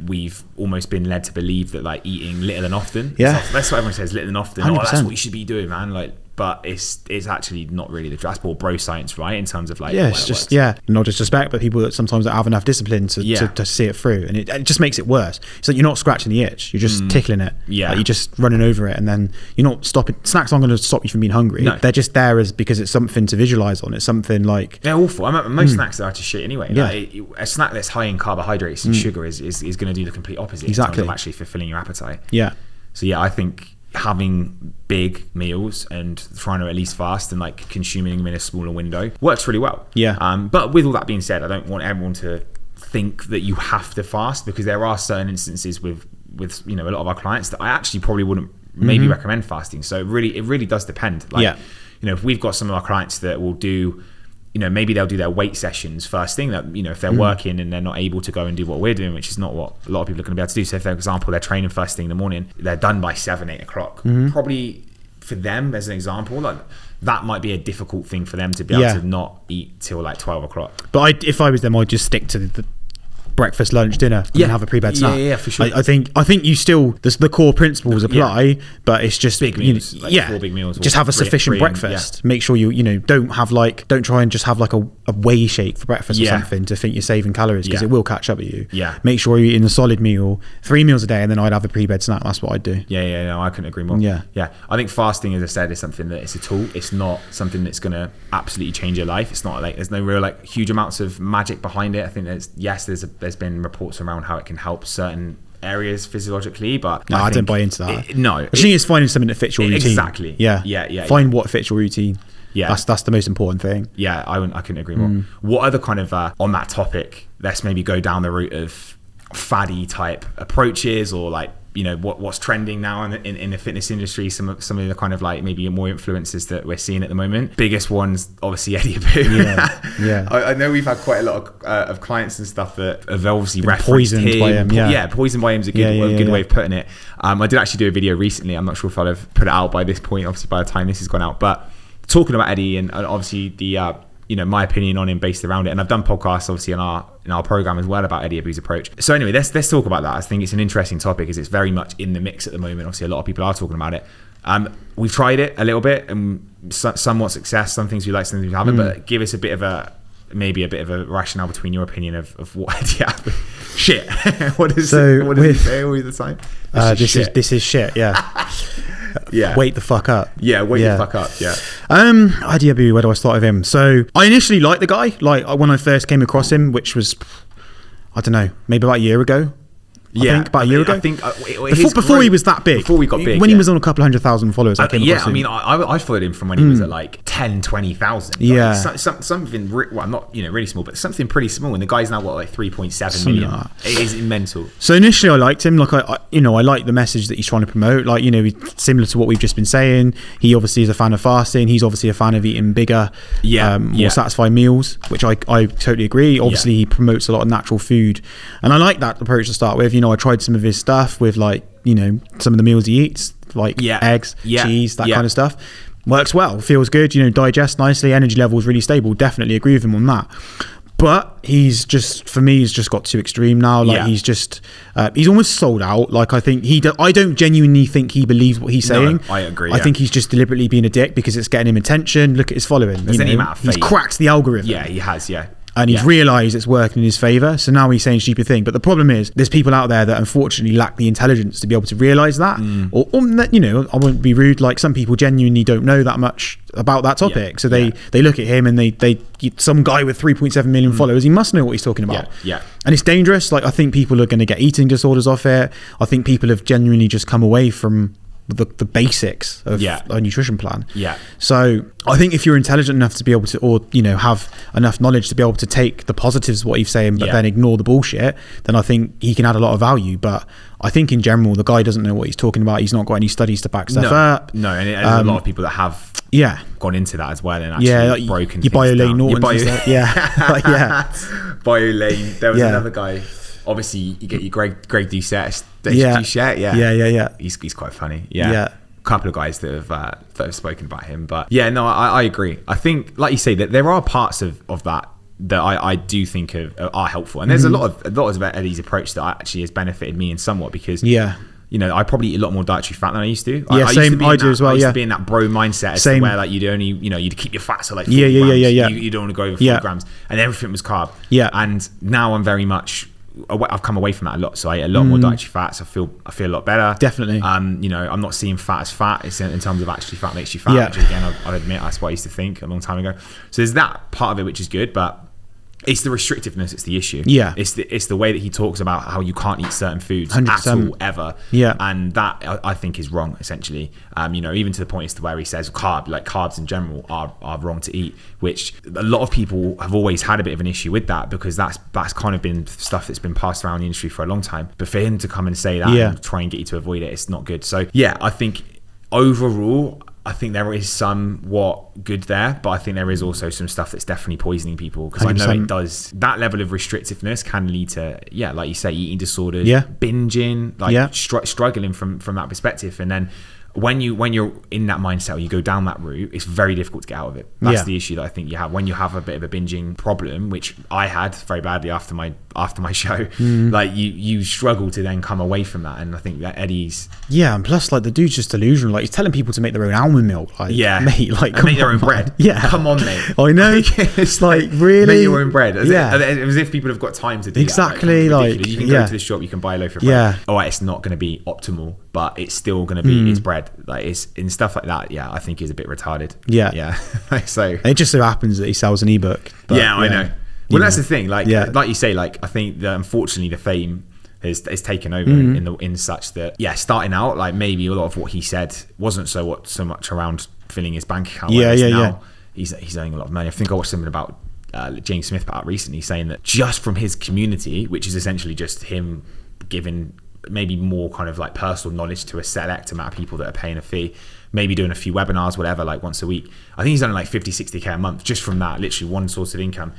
we've almost been led to believe that like eating little and often, that's what everyone says, little and often. 100%. That's what you should be doing, man. Like, but it's actually not really the that's more bro science, right? In terms of like, yeah, it's just not disrespect, but people that sometimes don't have enough discipline to see it through, and it just makes it worse. So you're not scratching the itch, you're just tickling it. Yeah, like you're just running over it, and then you're not stopping. Snacks aren't going to stop you from being hungry. No. They're just there because it's something to visualize on. It's something like they're awful. Most snacks are just shit anyway. Yeah. Like, a snack that's high in carbohydrates and sugar is going to do the complete opposite. Exactly. In terms of actually fulfilling your appetite. Yeah. So I think having big meals and trying to at least fast and like consuming them in a smaller window works really well. Yeah. But with all that being said, I don't want everyone to think that you have to fast, because there are certain instances with a lot of our clients that I actually probably wouldn't maybe recommend fasting. So it really does depend. Like, if we've got some of our clients that will do, maybe they'll do their weight sessions first thing, that, if they're working and they're not able to go and do what we're doing, which is not what a lot of people are going to be able to do. So if, for example, they're training first thing in the morning, they're done by 7-8 o'clock. Probably for them, as an example, like that might be a difficult thing for them to be able to not eat till like 12 o'clock. But if I was them, I'd just stick to the breakfast, lunch, dinner, and have a pre-bed snack. Yeah, for sure. I think you still, the core principles apply, but it's just big meals, 4 big meals. Just have a sufficient breakfast. Make sure you don't try and just have like a whey shake for breakfast or something to think you're saving calories, because it will catch up with you. Yeah. Make sure you're eating a solid meal, 3 meals a day, and then I'd have a pre-bed snack. That's what I'd do. Yeah. No, I couldn't agree more. Yeah. I think fasting, as I said, is something that it's a tool. It's not something that's going to absolutely change your life. It's not like there's no real like huge amounts of magic behind it. I think there's been reports around how it can help certain areas physiologically, but I don't buy into that. I think it's finding something that fits your routine. Exactly. Yeah. Find what fits your routine. Yeah, that's the most important thing. Yeah, I couldn't agree more. What other kind of on that topic? Let's maybe go down the route of faddy type approaches, or like what's trending now in the fitness industry. Some of the kind of like maybe more influences that we're seeing at the moment. Biggest ones, obviously, Eddie Abu. Yeah. I know we've had quite a lot of clients and stuff that have obviously referenced poisoned him. by him. Poisoned by him is a good way of putting it. I did actually do a video recently. I'm not sure if I'll have put it out by this point, obviously by the time this has gone out, but talking about Eddie and obviously the my opinion on him based around it, and I've done podcasts obviously in our program as well about Eddie Abu's approach. So anyway, let's talk about that. I think it's an interesting topic, as it's very much in the mix at the moment. Obviously, a lot of people are talking about it. We've tried it a little bit, and somewhat success. Some things we like, some things we haven't. But give us a bit of a rationale between your opinion of what Eddie Abu shit. What does he say all the time? This is shit. Yeah. Yeah. Wait the fuck up. Yeah, wait the fuck up. Yeah. Eddie Abu, where do I start with him? So I initially liked the guy, like when I first came across him, which was, I don't know, maybe about a year ago. I think about a year ago. I think before he was that big. Before we got big. When he was on a couple 100,000 followers, I came across him. I mean, I followed him from when he was at like 10, 20,000. Yeah. Something, well, not really small, but something pretty small. And the guy's now got like 3.7 million. Like it is mental. So initially I liked him. Like I like the message that he's trying to promote. Like, similar to what we've just been saying. He obviously is a fan of fasting. He's obviously a fan of eating bigger, more satisfying meals, which I totally agree. Obviously he promotes a lot of natural food. And I like that approach to start with. I tried some of his stuff with like, some of the meals he eats, like eggs, cheese, that kind of stuff. Works well, feels good, digests nicely, energy levels really stable. Definitely agree with him on that. But he's just got too extreme now. Like he's almost sold out. Like I think I don't genuinely think he believes what he's saying. I agree. I think he's just deliberately being a dick because it's getting him attention. Look at his following. He's cracked the algorithm. Yeah, he has. Yeah. And he's realised it's working in his favour, so now he's saying stupid thing. But the problem is, there's people out there that unfortunately lack the intelligence to be able to realise that. Or I won't be rude, like some people genuinely don't know that much about that topic. So they look at him and they some guy with 3.7 million followers, he must know what he's talking about. Yeah. And it's dangerous. Like I think people are going to get eating disorders off it. I think people have genuinely just come away from the basics of a nutrition plan. Yeah. So I think if you're intelligent enough to be able to, or have enough knowledge to be able to take the positives of what he's saying, but then ignore the bullshit, then I think he can add a lot of value. But I think in general, the guy doesn't know what he's talking about. He's not got any studies to back stuff up. No, and there's a lot of people that have gone into that as well and actually broken things down. Lane Norton. BioLane. There was another guy. Obviously, you get your Greg Doucette. He's quite funny. Yeah. A couple of guys that have spoken about him, but I agree. I think, like you say, that there are parts of that I do think are helpful, and there's a lot of Eddie's approach that actually has benefited me in somewhat because you know, I probably eat a lot more dietary fat than I used to. Yeah, same. I do as well. I used Yeah, to be in that bro mindset, as to where like you'd only, you know, you'd keep your fat to like 40 grams. You don't want to go over 40 grams, and everything was carb. Yeah, and now I'm very much. I've come away from that a lot, so I eat a lot more dietary fats. I feel a lot better. Definitely. You know, I'm not seeing fat as fat. It's in terms of actually fat makes you fat. Which again, I admit that's what I used to think a long time ago. So there's that part of it which is good, but it's the restrictiveness. It's the issue. Yeah. It's the way that he talks about how you can't eat certain foods 100%. at all ever. Yeah. And that I think is wrong essentially. You know, even to the point as to where he says carbs in general are wrong to eat, which a lot of people have always had a bit of an issue with that, because that's kind of been stuff that's been passed around the industry for a long time. But for him to come and say that and try and get you to avoid it, it's not good. So yeah, I think overall, I think there is somewhat good there, but I think there is also some stuff that's definitely poisoning people, because I know it does. That level of restrictiveness can lead to, like you say, eating disorders, binging, like struggling from that perspective. And then when you're in that mindset or you go down that route, it's very difficult to get out of it. That's the issue that I think you have when you have a bit of a binging problem, which I had very badly after my show. Like you struggle to then come away from that, and I think that Eddie's and plus like the dude's just delusional. Like he's telling people to make their own almond milk. Like, mate, like and make their own bread. Come on, mate. I know. It's like really make your own bread. As if people have got time to do exactly that. Like you can go to the shop, you can buy a loaf of bread. All right, it's not going to be optimal, but it's still going to be it's bread. Like it's in stuff like that. I think is a bit retarded. So it just so happens that he sells an ebook. I know. Well, that's the thing. Like you say, like I think that unfortunately the fame has taken over in such that starting out, like maybe a lot of what he said wasn't so much around filling his bank account. Now he's earning a lot of money. I think I watched something about James Smith about recently saying that just from his community, which is essentially just him giving maybe more kind of like personal knowledge to a select amount of people that are paying a fee, maybe doing a few webinars, whatever, like once a week. I think he's done like 50-60k a month just from that, literally one source of income,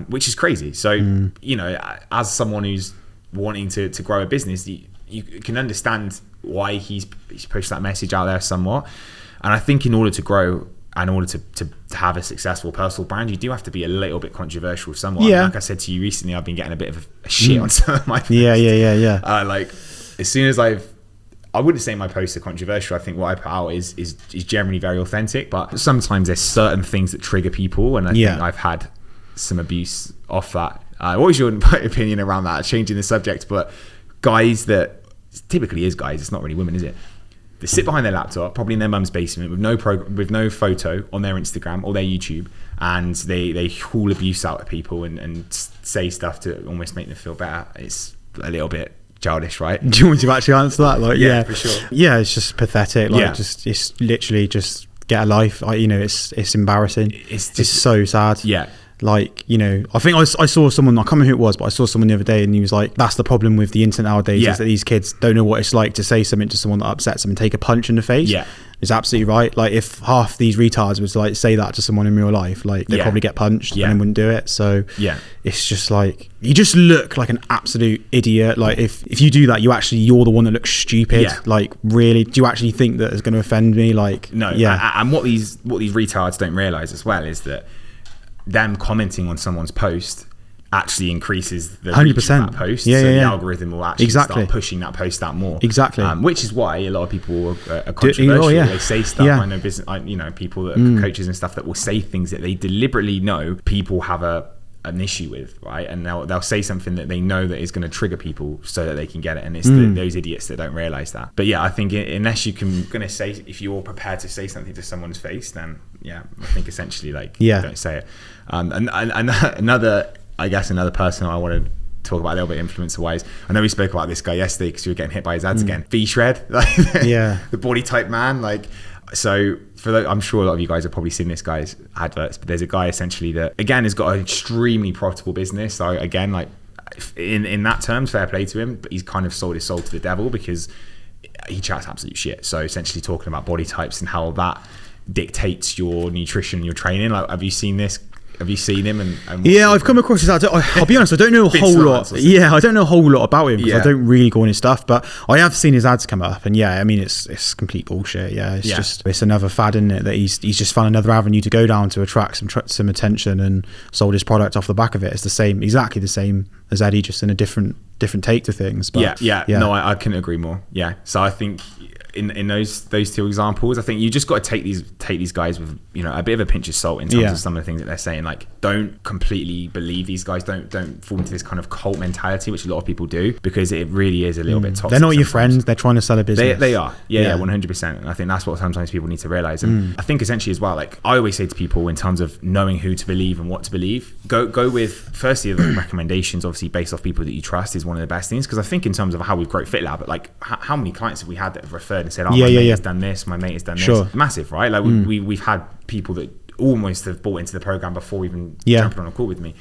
which is crazy. So you know, as someone who's wanting to grow a business, you can understand why he's pushed that message out there somewhat. And I think in order to grow, in order to have a successful personal brand, you do have to be a little bit controversial somewhat. Like I said to you recently, I've been getting a bit of a shit on some of my posts. Like as soon as I wouldn't say my posts are controversial. I think what I put out is generally very authentic, but sometimes there's certain things that trigger people, and I think I've had some abuse off that. What was your opinion around that? Changing the subject, but guys that typically is guys, it's not really women, is it? They sit behind their laptop, probably in their mum's basement, with no photo on their Instagram or their YouTube, and they haul abuse out at people and say stuff to almost make them feel better. It's a little bit childish, right? Do you want to actually answer that? Like, for sure. Yeah, it's just pathetic. Like, it's literally just get a life. It's embarrassing. It's so sad. Yeah. Like, you know, I think I saw someone, I can't remember who it was, but I saw someone the other day and he was like, that's the problem with the internet nowadays, is that these kids don't know what it's like to say something to someone that upsets them and take a punch in the face. It's absolutely right. Like if half these retards was to like say that to someone in real life, like they'd probably get punched and they wouldn't do it. So it's just like, you just look like an absolute idiot. Like if you do that, you're the one that looks stupid. Like really, do you actually think that it's going to offend me? Like no. And what these retards don't realize as well is that them commenting on someone's post actually increases the 100% reach of that post. The algorithm will actually start pushing that post out more. Which is why a lot of people are controversial. They say stuff. I know people that are coaches and stuff that will say things that they deliberately know people have an issue with, right? And they'll say something that they know that is going to trigger people so that they can get it. And it's those idiots that don't realize that. But I think unless if you're prepared to say something to someone's face, then I think essentially don't say it. And another person I want to talk about a little bit influencer wise, I know we spoke about this guy yesterday because we were getting hit by his ads again. V-Shred, the body type man, like. So I'm sure a lot of you guys have probably seen this guy's adverts, but there's a guy essentially that again has got an extremely profitable business. So again, like in that terms, fair play to him, but he's kind of sold his soul to the devil because he chats absolute shit. So essentially talking about body types and how that dictates your nutrition, your training. Like, have you seen this? Have you seen him? And I've come across his ads. I'll be honest, I don't know a whole lot. I don't know a whole lot about him because I don't really go on his stuff. But I have seen his ads come up, and I mean, it's complete bullshit. It's another fad, isn't it? That he's just found another avenue to go down to attract some attention and sold his product off the back of it. It's exactly the same as Eddie, just in a different different take to things. But no, I couldn't agree more. Yeah, so I think in those two examples, I think you just got to take these guys with, you know, a bit of a pinch of salt in terms of some of the things that they're saying. Like, don't completely believe these guys. Don't fall into this kind of cult mentality, which a lot of people do, because it really is a little bit toxic. They're not your friends. They're trying to sell a business. They are. Yeah, 100%. And I think that's what sometimes people need to realize. And I think essentially as well, like I always say to people in terms of knowing who to believe and what to believe, go with firstly the recommendations, obviously based off people that you trust, is one of the best things. Because I think in terms of how we've grown FitLab, but like how many clients have we had that have referred and said, my mate has done this, my mate has done this. Massive, right? Like we've had people that almost have bought into the program before even jumping on a call with me.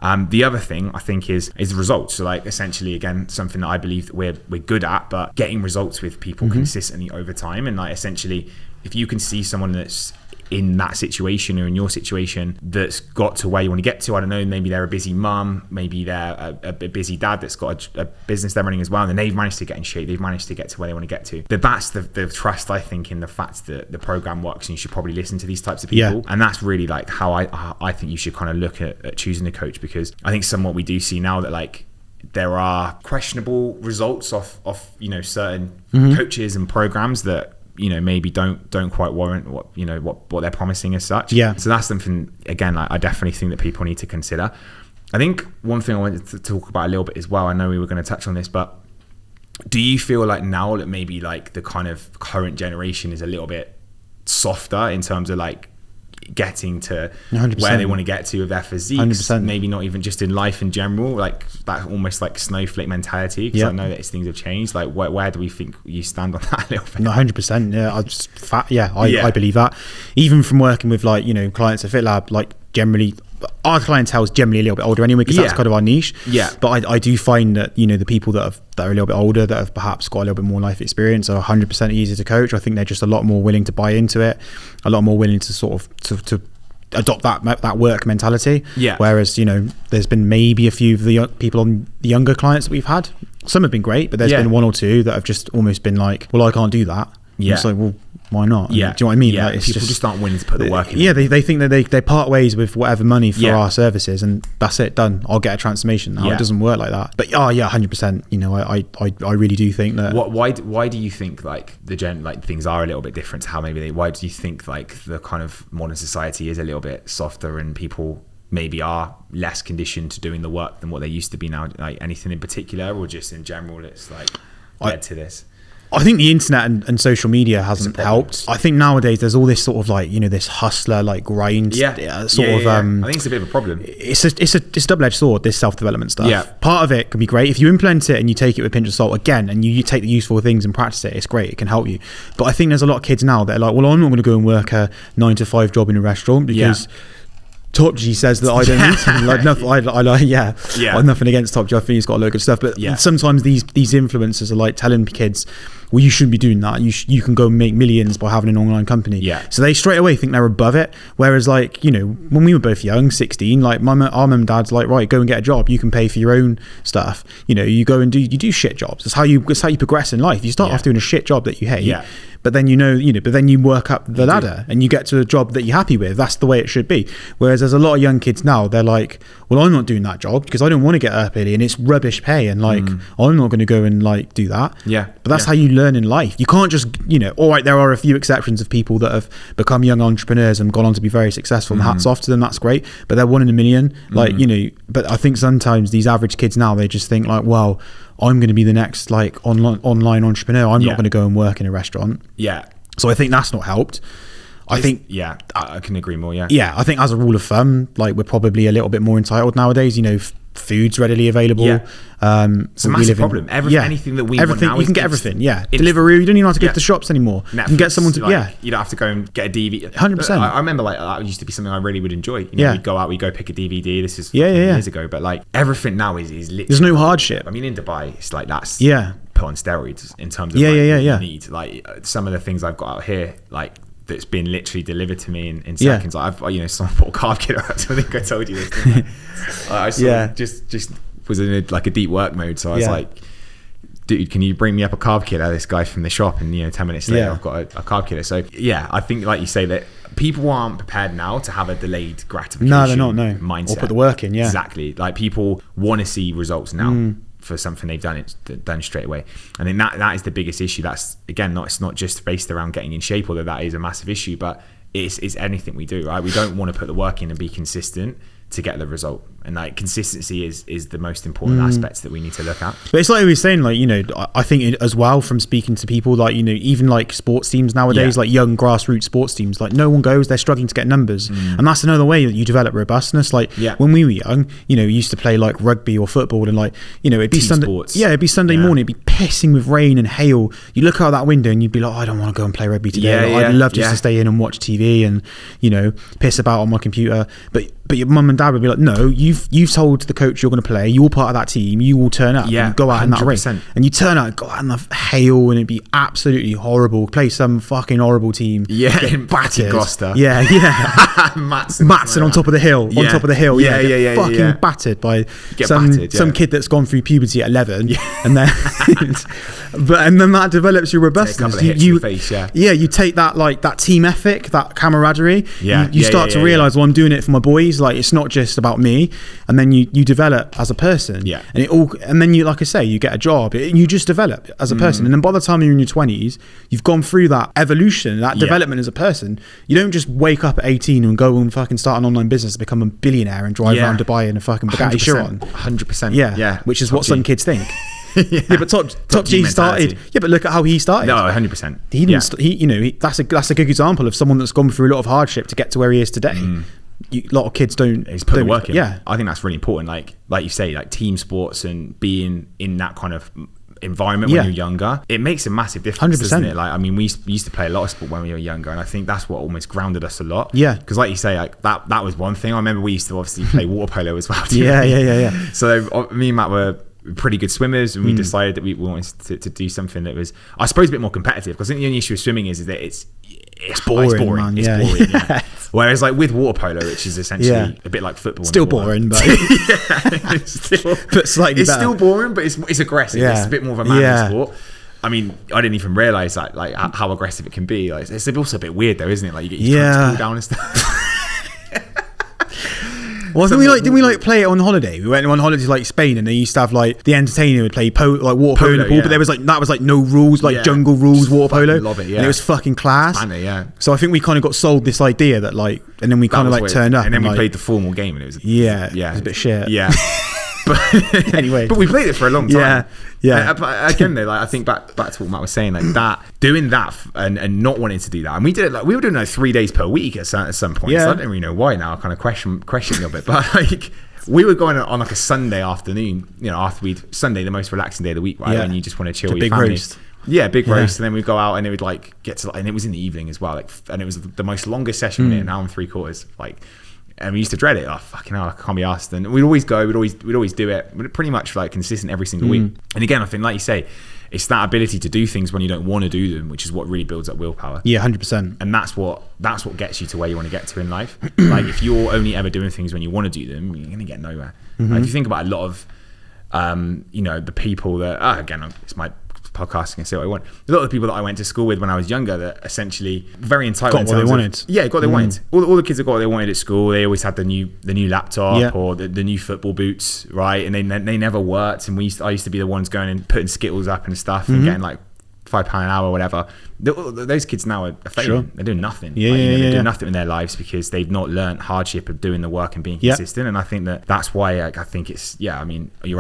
The other thing I think is the results. So like essentially, again, something that I believe that we're good at, but getting results with people consistently over time. And like essentially, if you can see someone that's in that situation or in your situation that's got to where you want to get to, I don't know, maybe they're a busy mum, maybe they're a busy dad that's got a business they're running as well, and then they've managed to get in shape, they've managed to get to where they want to get to. But that's the trust, I think, in the fact that the program works, and you should probably listen to these types of people. And that's really like how I think you should kind of look at choosing a coach, because I think somewhat we do see now that like there are questionable results off you know, certain coaches and programs that, you know, maybe don't quite warrant what, you know, what they're promising as such. So that's something, again, like I definitely think that people need to consider. I think one thing I wanted to talk about a little bit as well, I know we were going to touch on this, but do you feel like now that maybe like the kind of current generation is a little bit softer in terms of like getting to 100%. Where they want to get to with their physiques, 100%. maybe not even just in life in general, like that almost like snowflake mentality, because I know that things have changed. Like where do we think you stand on that a little bit? 100%. I believe that, even from working with like, you know, clients at FitLab, like generally our clientele is generally a little bit older anyway, because that's kind of our niche. But I do find that, you know, the people that are a little bit older, that have perhaps got a little bit more life experience, are 100% easier to coach. I think they're just a lot more willing to buy into it, a lot more willing to sort of to adopt that work mentality. Whereas, you know, there's been maybe a few of the people on the younger clients that we've had. Some have been great, but there's been one or two that have just almost been like, well, I can't do that. It's like, well, why not? Do you know what I mean? Like, it's people just aren't willing to put the work in. They think that they part ways with whatever money for our services, and that's it, done. I'll get a transformation now. It doesn't work like that. But 100%. You know, I really do think that. Why do you think like things are a little bit different to how maybe why do you think like the kind of modern society is a little bit softer, and people maybe are less conditioned to doing the work than what they used to be now? Like anything in particular, or just in general, it's like led to this? I think the internet and social media hasn't helped. I think nowadays there's all this sort of like, you know, this hustler like grind I think it's a bit of a problem. It's a double-edged sword, this self-development stuff. Part of it can be great if you implement it and you take it with a pinch of salt again, and you take the useful things and practice it. It's great, it can help you. But I think there's a lot of kids now that are like, well, I'm not going to go and work a 9-to-5 job in a restaurant because Top G says that I don't need to. Like, nothing, I'm nothing against Top G. I think he's got a lot of good stuff. But sometimes these influencers are like telling kids, well, you shouldn't be doing that. You can go and make millions by having an online company. So they straight away think they're above it. Whereas, like, you know, when we were both young, 16, like our mum and dad's like, right, go and get a job. You can pay for your own stuff. You know, you go and do shit jobs. That's how you progress in life. You start off doing a shit job that you hate. But then but then you work up the ladder and you get to a job that you're happy with. That's the way it should be. Whereas there's a lot of young kids now, they're like, well, I'm not doing that job because I don't want to get up early and it's rubbish pay, and like I'm not going to go and like do that. But that's how you learn in life. You can't just, you know, all right, there are a few exceptions of people that have become young entrepreneurs and gone on to be very successful, and hats off to them, that's great, but they're one in a million. Like, you know, but I think sometimes these average kids now, they just think like, well, I'm going to be the next like online entrepreneur. I'm not going to go and work in a restaurant. So I think that's not helped. I think I can agree more. I think as a rule of thumb, like we're probably a little bit more entitled nowadays. You know, food's readily available. It's a massive problem. Anything that we want now, you can get everything. Deliveroo. You don't even have to go to the shops anymore. Netflix, you can get someone to you don't have to go and get a DVD. 100%. I remember like that used to be something I really would enjoy. You know, we'd go out, we'd go pick a DVD. This is years ago, but like everything now is literally, there's no hardship. I mean, in Dubai, it's like that's put on steroids in terms of need. Like some of the things I've got out here, like that's been literally delivered to me in seconds. Like I've someone bought a carb kit out. So I think I told you this. Didn't I saw just was in a deep work mode. So I was like, dude, can you bring me up a carb kit? This guy from the shop, and 10 minutes later I've got a carb kit. So I think like you say that people aren't prepared now to have a delayed gratification. No, they're not. No mindset. Or put the work in. Exactly. Like people want to see results now. for something they've done straight away. I think that is the biggest issue. That's, again, it's not just based around getting in shape, although that is a massive issue, but it's anything we do, right? We don't want to put the work in and be consistent to get the result, and like consistency is the most important aspects that we need to look at. But it's like we were saying, like, you know, I think as well, from speaking to people, like, you know, even like sports teams nowadays, like young grassroots sports teams, like no one goes, they're struggling to get numbers, and that's another way that you develop robustness. Like when we were young, you know, we used to play like rugby or football, and like, you know, it'd be Sunday morning, it'd be pissing with rain and hail. You look out that window and you'd be like, oh, I don't want to go and play rugby today. I'd love just to stay in and watch TV and, you know, piss about on my computer. But your mum and dad would be like, no, you've told the coach you're going to play, you're part of that team, you will turn up and go out 100%. In that rain, and you turn out and go out in the hail, and it'd be absolutely horrible. Play some fucking horrible team, get battered. Gloucester, Matson on top of the hill, get fucking battered by some kid that's gone through puberty at 11, and then and then that develops your robustness. You take that, like, that team ethic, that camaraderie. You start to realize, well, I'm doing it for my boys. Like, it's not just about me. And then you develop as a person. And then you, like I say, you get a job. You just develop as a person. And then by the time you're in your 20s, you've gone through that evolution, that development as a person. You don't just wake up at 18 and go and fucking start an online business to become a billionaire and drive around Dubai in a fucking Bugatti Chiron. 100%. Which is what some kids think. But Top G started. But look at how he started. No, 100%. He didn't. That's a good example of someone that's gone through a lot of hardship to get to where he is today. A lot of kids don't. He's put the work in. I think that's really important. Like you say, like team sports and being in that kind of environment when you're younger, it makes a massive difference, 100%. Doesn't it? Like, I mean, we used to play a lot of sport when we were younger, and I think that's what almost grounded us a lot. Because like you say, like that was one thing. I remember we used to obviously play water polo as well. So me and Matt were pretty good swimmers, and we decided that we wanted to do something that was, I suppose, a bit more competitive, because I think the only issue with swimming is that it's boring. Man. It's boring. Whereas like with water polo, which is essentially a bit like football, still boring, but but slightly better. Still boring, but it's aggressive. It's a bit more of a manly sport. I mean, I didn't even realise that, like, how aggressive it can be. Like, it's also a bit weird though, isn't it? Like, you get your hands pulled down and stuff. Well, didn't we play it on holiday? We went on holiday to like Spain, and they used to have like the entertainer would play water polo in the pool, but there was like no rules, like jungle rules, water polo. Love it, and it was fucking class. Banter, So I think we kind of got sold this idea that like, and then we kind of like turned up, and then we played the formal game, and it was it was a bit shit. But anyway, but we played it for a long time. But again though, like, I think back to what Matt was saying, like that, doing that and not wanting to do that, and we did it, like we were doing like 3 days per week at some point. So I don't really know why now. I kind of question a little bit, but like we were going on like a Sunday afternoon, you know, after Sunday, the most relaxing day of the week, right? And you just want to chill with your family. Roast. Big roast, and then we'd go out, and it would like get to, and it was in the evening as well, like, and it was the most longest session, an hour and 3/4, like. And we used to dread it. Oh, fucking hell, I can't be asked. And we'd always go. We'd always do it. Pretty much like consistent every single week. And again, I think, like you say, it's that ability to do things when you don't want to do them, which is what really builds up willpower. 100%. And that's what gets you to where you want to get to in life. Like, if you're only ever doing things when you want to do them, you're going to get nowhere. Like, if you think about a lot of, the people that, again, it's my podcast, and say what I want. A lot of the people that I went to school with when I was younger, that essentially very entitled. Got what they wanted. Got what they wanted. All the kids that got what they wanted at school. They always had the new laptop or the new football boots, right? And they never worked. And I used to be the ones going and putting Skittles up and stuff and getting like £5 an hour or whatever. Those kids now are failing. They're doing nothing. They're doing nothing in their lives because they've not learned hardship of doing the work and being consistent. And I think that's why I think it's you're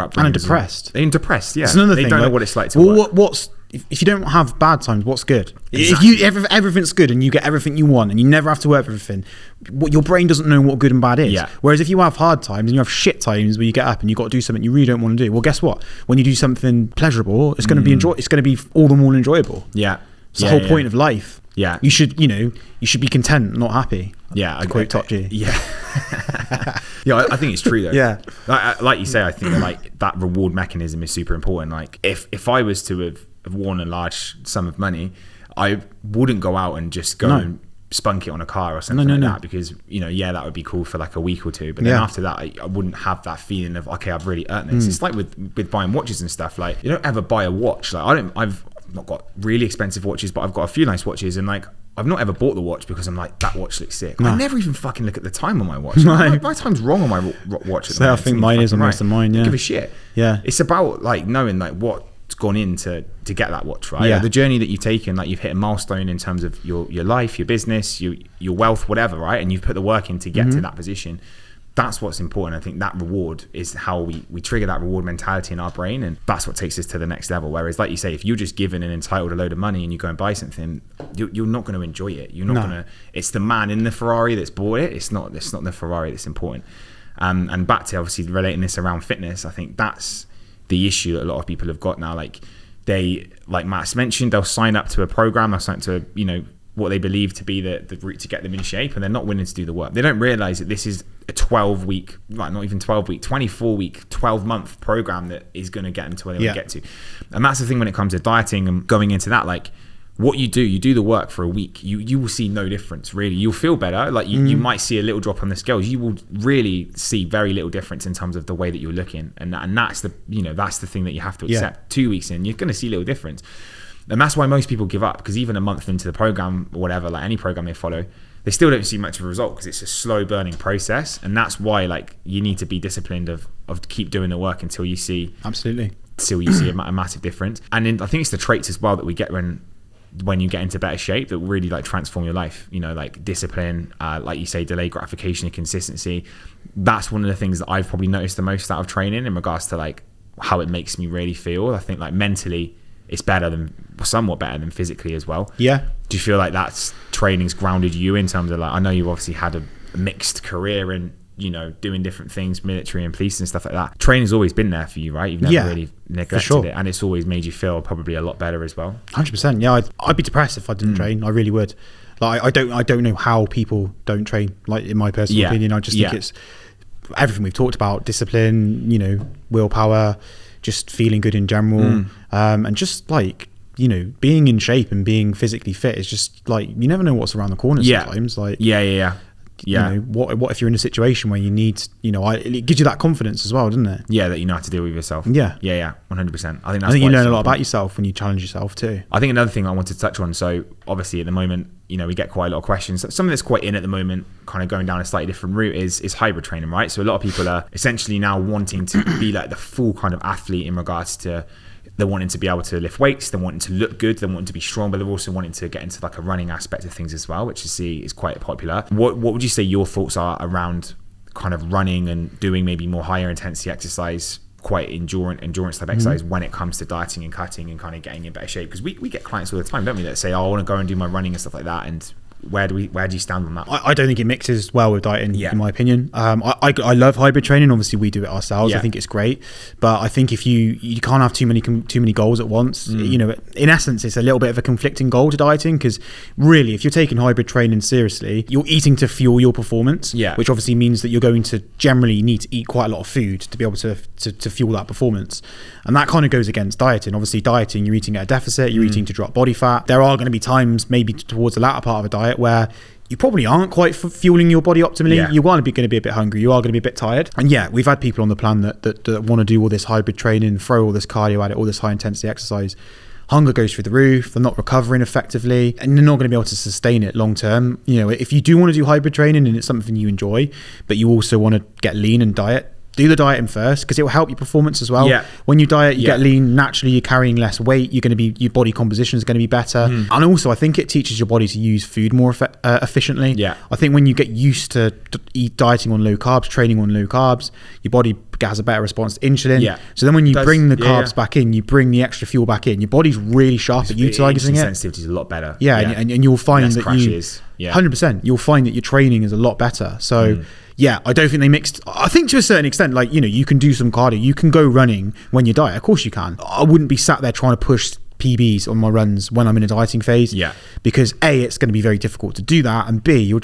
up and depressed. They're depressed. It's another thing. They don't know what it's like to work. What's if you don't have bad times, what's good? Exactly. If everything's good and you get everything you want and you never have to work for everything, your brain doesn't know what good and bad is. Whereas if you have hard times and you have shit times where you get up and you got to do something you really don't want to do, well, guess what? When you do something pleasurable, it's going to be it's going to be all the more enjoyable. It's the whole point of life. You should be content, not happy. I quote Top G. I think it's true though. Like you say, I think that, like, that reward mechanism is super important. Like, if I was to have won a large sum of money, I wouldn't go out and just go and spunk it on a car or something that, because that would be cool for like a week or two, but then after that I wouldn't have that feeling of, okay, I've really earned this. It's like with buying watches and stuff. Like, you don't ever buy a watch. Like, I've not got really expensive watches, but I've got a few nice watches, and like, I've not ever bought the watch because I'm like, that watch looks sick. No. I never even fucking look at the time on my watch. My time's wrong on my watch. At the I think mine is on most of mine. Yeah. I don't give a shit. Yeah. It's about like knowing like what's gone in to get that watch, right? Yeah. The journey that you've taken, like you've hit a milestone in terms of your life, your business, your wealth, whatever, right? And you've put the work in to get to that position. That's what's important. I think that reward is how we trigger that reward mentality in our brain, and that's what takes us to the next level. Whereas, like you say, if you're just given and entitled a load of money and you go and buy something, you're not going to enjoy it. You're not going to. It's the man in the Ferrari that's bought it. It's not the Ferrari that's important. And back to obviously relating this around fitness, I think that's the issue that a lot of people have got now. Like like Matt's mentioned, they'll sign up to a program, they'll sign up to what they believe to be the route to get them in shape, and they're not willing to do the work. They don't realize that this is a 12-week, like not even 12-week, 24-week, 12-month program that is going to get them to where they want to get to. And that's the thing when it comes to dieting and going into that, like what you do the work for a week, you will see no difference really. You'll feel better, like you might see a little drop on the scales. You will really see very little difference in terms of the way that you're looking, and that's the that's the thing that you have to accept. 2 weeks in, you're going to see little difference. And that's why most people give up, because even a month into the program or whatever, like any program they follow, they still don't see much of a result because it's a slow burning process. And that's why like you need to be disciplined of keep doing the work until you see a massive difference. And then I think it's the traits as well that we get when you get into better shape that really like transform your life, like discipline, like you say, delayed gratification and consistency. That's one of the things that I've probably noticed the most out of training in regards to like how it makes me really feel. I think like mentally it's somewhat better than physically as well. Yeah. Do you feel like that's training's grounded you in terms of like, I know you've obviously had a mixed career and doing different things, military and police and stuff like that. Training's always been there for you, right? You've never really neglected it, and it's always made you feel probably a lot better as well. 100%. Yeah, I'd be depressed if I didn't train. I really would. Like I don't know how people don't train. Like in my personal opinion, I just think it's everything we've talked about: discipline, willpower, just feeling good in general, and just like being in shape and being physically fit is just like you never know what's around the corner sometimes. Like what if you're in a situation where you need it gives you that confidence as well, doesn't it? Yeah, that you know how to deal with yourself. 100%. I think you learn a lot about yourself when you challenge yourself too. I think another thing I wanted to touch on, so obviously at the moment we get quite a lot of questions. Something that's quite in at the moment, kind of going down a slightly different route, is hybrid training, right? So a lot of people are essentially now wanting to be like the full kind of athlete in regards to they're wanting to be able to lift weights, they're wanting to look good, they're wanting to be strong, but they're also wanting to get into like a running aspect of things as well, which is quite popular. What would you say your thoughts are around kind of running and doing maybe more higher intensity exercise, quite endurance type exercise when it comes to dieting and cutting and kind of getting in better shape? Because we get clients all the time, don't we, that say, I want to go and do my running and stuff like that, and where do you stand on that? I don't think it mixes well with dieting, in my opinion. I love hybrid training. Obviously, we do it ourselves. I think it's great, but I think if you can't have too many goals at once. In essence, it's a little bit of a conflicting goal to dieting, because really, if you're taking hybrid training seriously, you're eating to fuel your performance. Which obviously means that you're going to generally need to eat quite a lot of food to be able to fuel that performance, and that kind of goes against dieting. Obviously, dieting, you're eating at a deficit. You're eating to drop body fat. There are going to be times, maybe towards the latter part of a diet, where you probably aren't quite fueling your body optimally. You are going to be a bit hungry. You are going to be a bit tired. And we've had people on the plan that want to do all this hybrid training, throw all this cardio at it, all this high intensity exercise. Hunger goes through the roof. They're not recovering effectively, and they're not going to be able to sustain it long term. If you do want to do hybrid training and it's something you enjoy, but you also want to get lean and diet, do the dieting first, because it will help your performance as well. When you diet, you get lean, naturally you're carrying less weight, your body composition is going to be better. And also I think it teaches your body to use food more efficiently. I think when you get used to dieting on low carbs, training on low carbs, your body has a better response to insulin. So then when you bring the carbs back in, you bring the extra fuel back in, your body's really sharp at utilising it. Sensitivity is a lot better. And you'll find that 100%, you'll find that your training is a lot better. So I don't think they mixed. I think to a certain extent, like, you can do some cardio, you can go running when you diet. Of course you can. I wouldn't be sat there trying to push PBs on my runs when I'm in a dieting phase. Because A, it's going to be very difficult to do that, and B, you're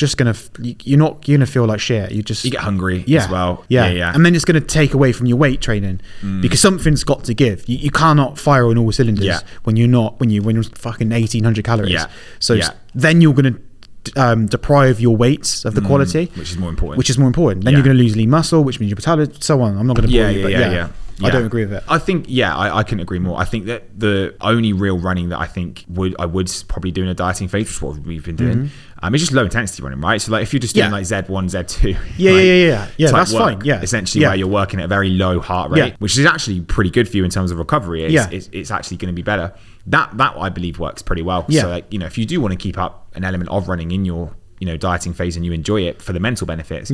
not going to feel like shit. You get hungry as well. And then it's going to take away from your weight training, because something's got to give. You cannot fire on all cylinders when you're fucking 1,800 calories. So then you're going to deprive your weights of the quality, which is more important. Then you're going to lose lean muscle, which means your metabolism, so on. I'm not going to bore you, but I don't agree with it. I think, I couldn't agree more. I think that the only real running that I think I would probably do in a dieting phase, which is what we've been doing, it's just low intensity running, right? So like if you're just doing like Z1, Z2, that's fine. Yeah, essentially where you're working at a very low heart rate, which is actually pretty good for you in terms of recovery. It's actually going to be better. That I believe works pretty well. So like, if you do want to keep up an element of running in your dieting phase and you enjoy it for the mental benefits,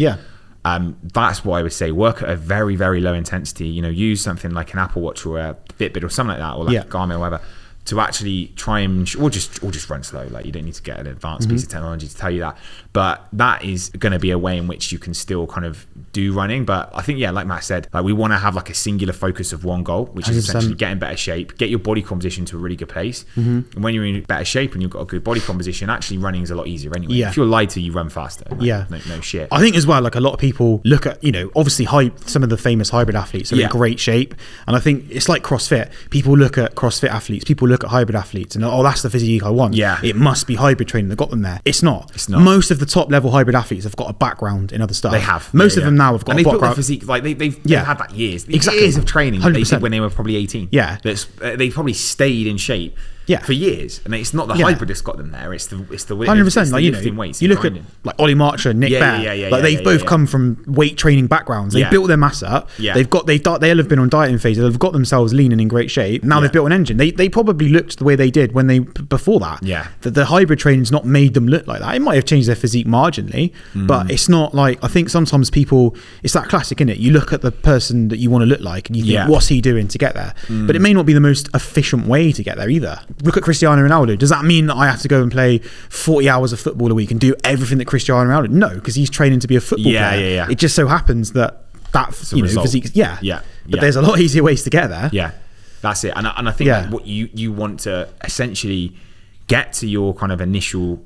that's what I would say. Work at a very, very low intensity. Use something like an Apple Watch or a Fitbit or something like that, or like Garmin or whatever, to actually try and or just run slow. Like, you don't need to get an advanced piece of technology to tell you that, but that is going to be a way in which you can still kind of do running. But I think, like Matt said, like we want to have like a singular focus of one goal, which is essentially get in better shape, get your body composition to a really good place. And when you're in better shape and you've got a good body composition, actually running is a lot easier anyway. If you're lighter, you run faster. Like, no shit. I think as well, like a lot of people look at, obviously some of the famous hybrid athletes are in great shape, and I think it's like CrossFit. People look at CrossFit athletes, people look at hybrid athletes, and that's the physique I want. It must be hybrid training that got them there. It's not. Most of the top level hybrid athletes have got a background in other stuff. They have. Most of them now have got and a built their physique. Like they've had that years of training that they did when they were probably 18. They probably stayed in shape for years, and it's not the hybrid that's got them there. It's the 100%. Like, lifting weights. You look at like Ollie Marcher, Nick Bear. Like they've both come from weight training backgrounds. They built their mass up. They'll have been on dieting phase. They'll have got themselves lean and in great shape. Now they've built an engine. They probably looked the way they did when they before that. The hybrid training's not made them look like that. It might have changed their physique marginally, but it's not like, I think sometimes people, it's that classic, innit? You look at the person that you want to look like and you think, what's he doing to get there? But it may not be the most efficient way to get there either. Look at Cristiano Ronaldo. Does that mean that I have to go and play 40 hours of football a week and do everything that Cristiano Ronaldo? No, because he's training to be a football player. It just so happens that physique, but there's a lot easier ways to get there. That's it. And I think like what you want to essentially get to your kind of initial,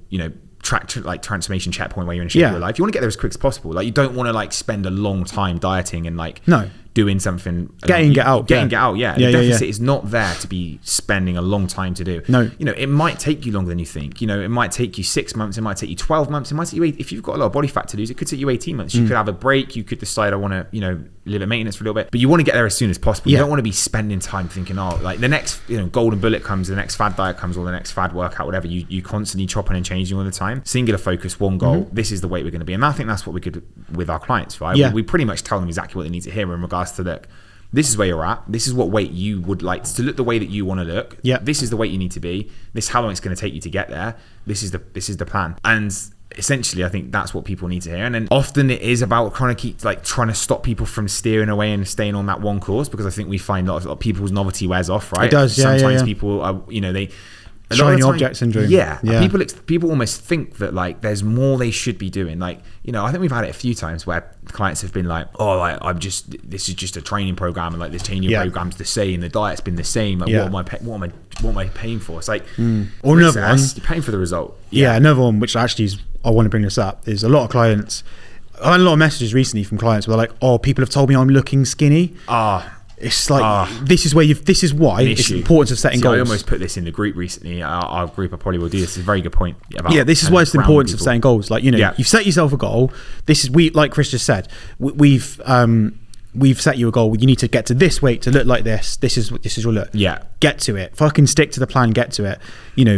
transformation checkpoint where you're in shape of your life. You want to get there as quick as possible. Like, you don't want to like spend a long time dieting and like doing something, get out. The deficit is not there to be spending a long time to do. It might take you longer than you think. It might take you 6 months, it might take you 12 months, it might take you if you've got a lot of body fat to lose, it could take you 18 months. You could have a break, you could decide I want to live at maintenance for a little bit, but you want to get there as soon as possible. You don't want to be spending time thinking, like the next golden bullet comes, the next fad diet comes, or the next fad workout, whatever. You constantly chopping and changing all the time. Singular focus, one goal. This is the weight we're going to be, and I think that's what we could with our clients, right? We pretty much tell them exactly what they need to hear in regards to that. This is where you're at. This is what weight you would like to look, the way that you want to look. This is the weight you need to be. This is how long it's going to take you to get there. This is the plan. And essentially, I think that's what people need to hear. And then often it is about trying to stop people from steering away and staying on that one course, because I think we find a lot of people's novelty wears off, right? It does. Sometimes people are, they. Shiny object syndrome. People almost think that like there's more they should be doing. Like, I think we've had it a few times where clients have been like, this is just a training program, and like this training program's the same, the diet's been the same. Like, what am I paying for? It's like, or another one, you're paying for the result. Another one, which actually is, I want to bring this up, is a lot of clients. I had a lot of messages recently from clients where they're like, people have told me I'm looking skinny. It's like, this is why it's important to setting goals. I almost put this in the group recently. Our group, I probably will do this. It's a very good point. This is why it's the importance of setting goals. Like, you've set yourself a goal. Like Chris just said, we've set you a goal. You need to get to this weight to look like this. This is your look. Get to it. Fucking stick to the plan. Get to it.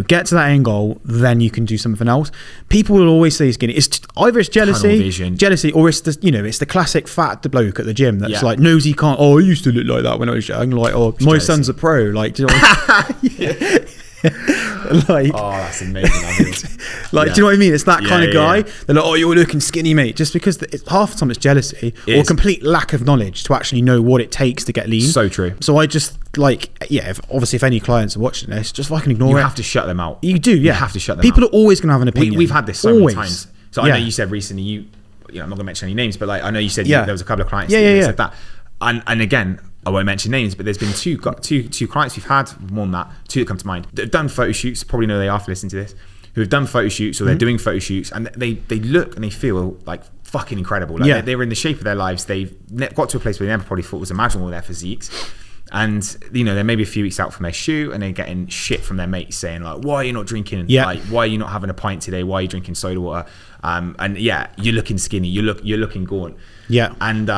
Get to that end goal. Then you can do something else. People will always say skinny. Either it's jealousy, or it's the classic fat bloke at the gym that's like knows he can't. I used to look like that when I was young. Like, my son's a pro. Like, do you know what I mean? Like, that's amazing. Do you know what I mean? It's that kind of guy. They're like, you're looking skinny, mate. Just because half the time it's jealousy or complete lack of knowledge to actually know what it takes to get lean. So true. So I just if any clients are watching this, just fucking ignore it. You have to shut them out. You do. You have to shut them out. People are always going to have an opinion. We've had this so many times. So I know you said recently, I'm not going to mention any names, but like I know you said there was a couple of clients that said that. And again, I won't mention names, but there's been two clients we've had, more than that, two that come to mind, that have done photo shoots, probably know they are for listening to this, who have done photo shoots or they're doing photo shoots, and they look and they feel like fucking incredible. Like they're in the shape of their lives. They've got to a place where they never probably thought was imaginable, their physiques. And they're maybe a few weeks out from their shoot, and they're getting shit from their mates saying like, why are you not drinking? Like, why are you not having a pint today? Why are you drinking soda water? And you're looking skinny. You're looking gaunt. And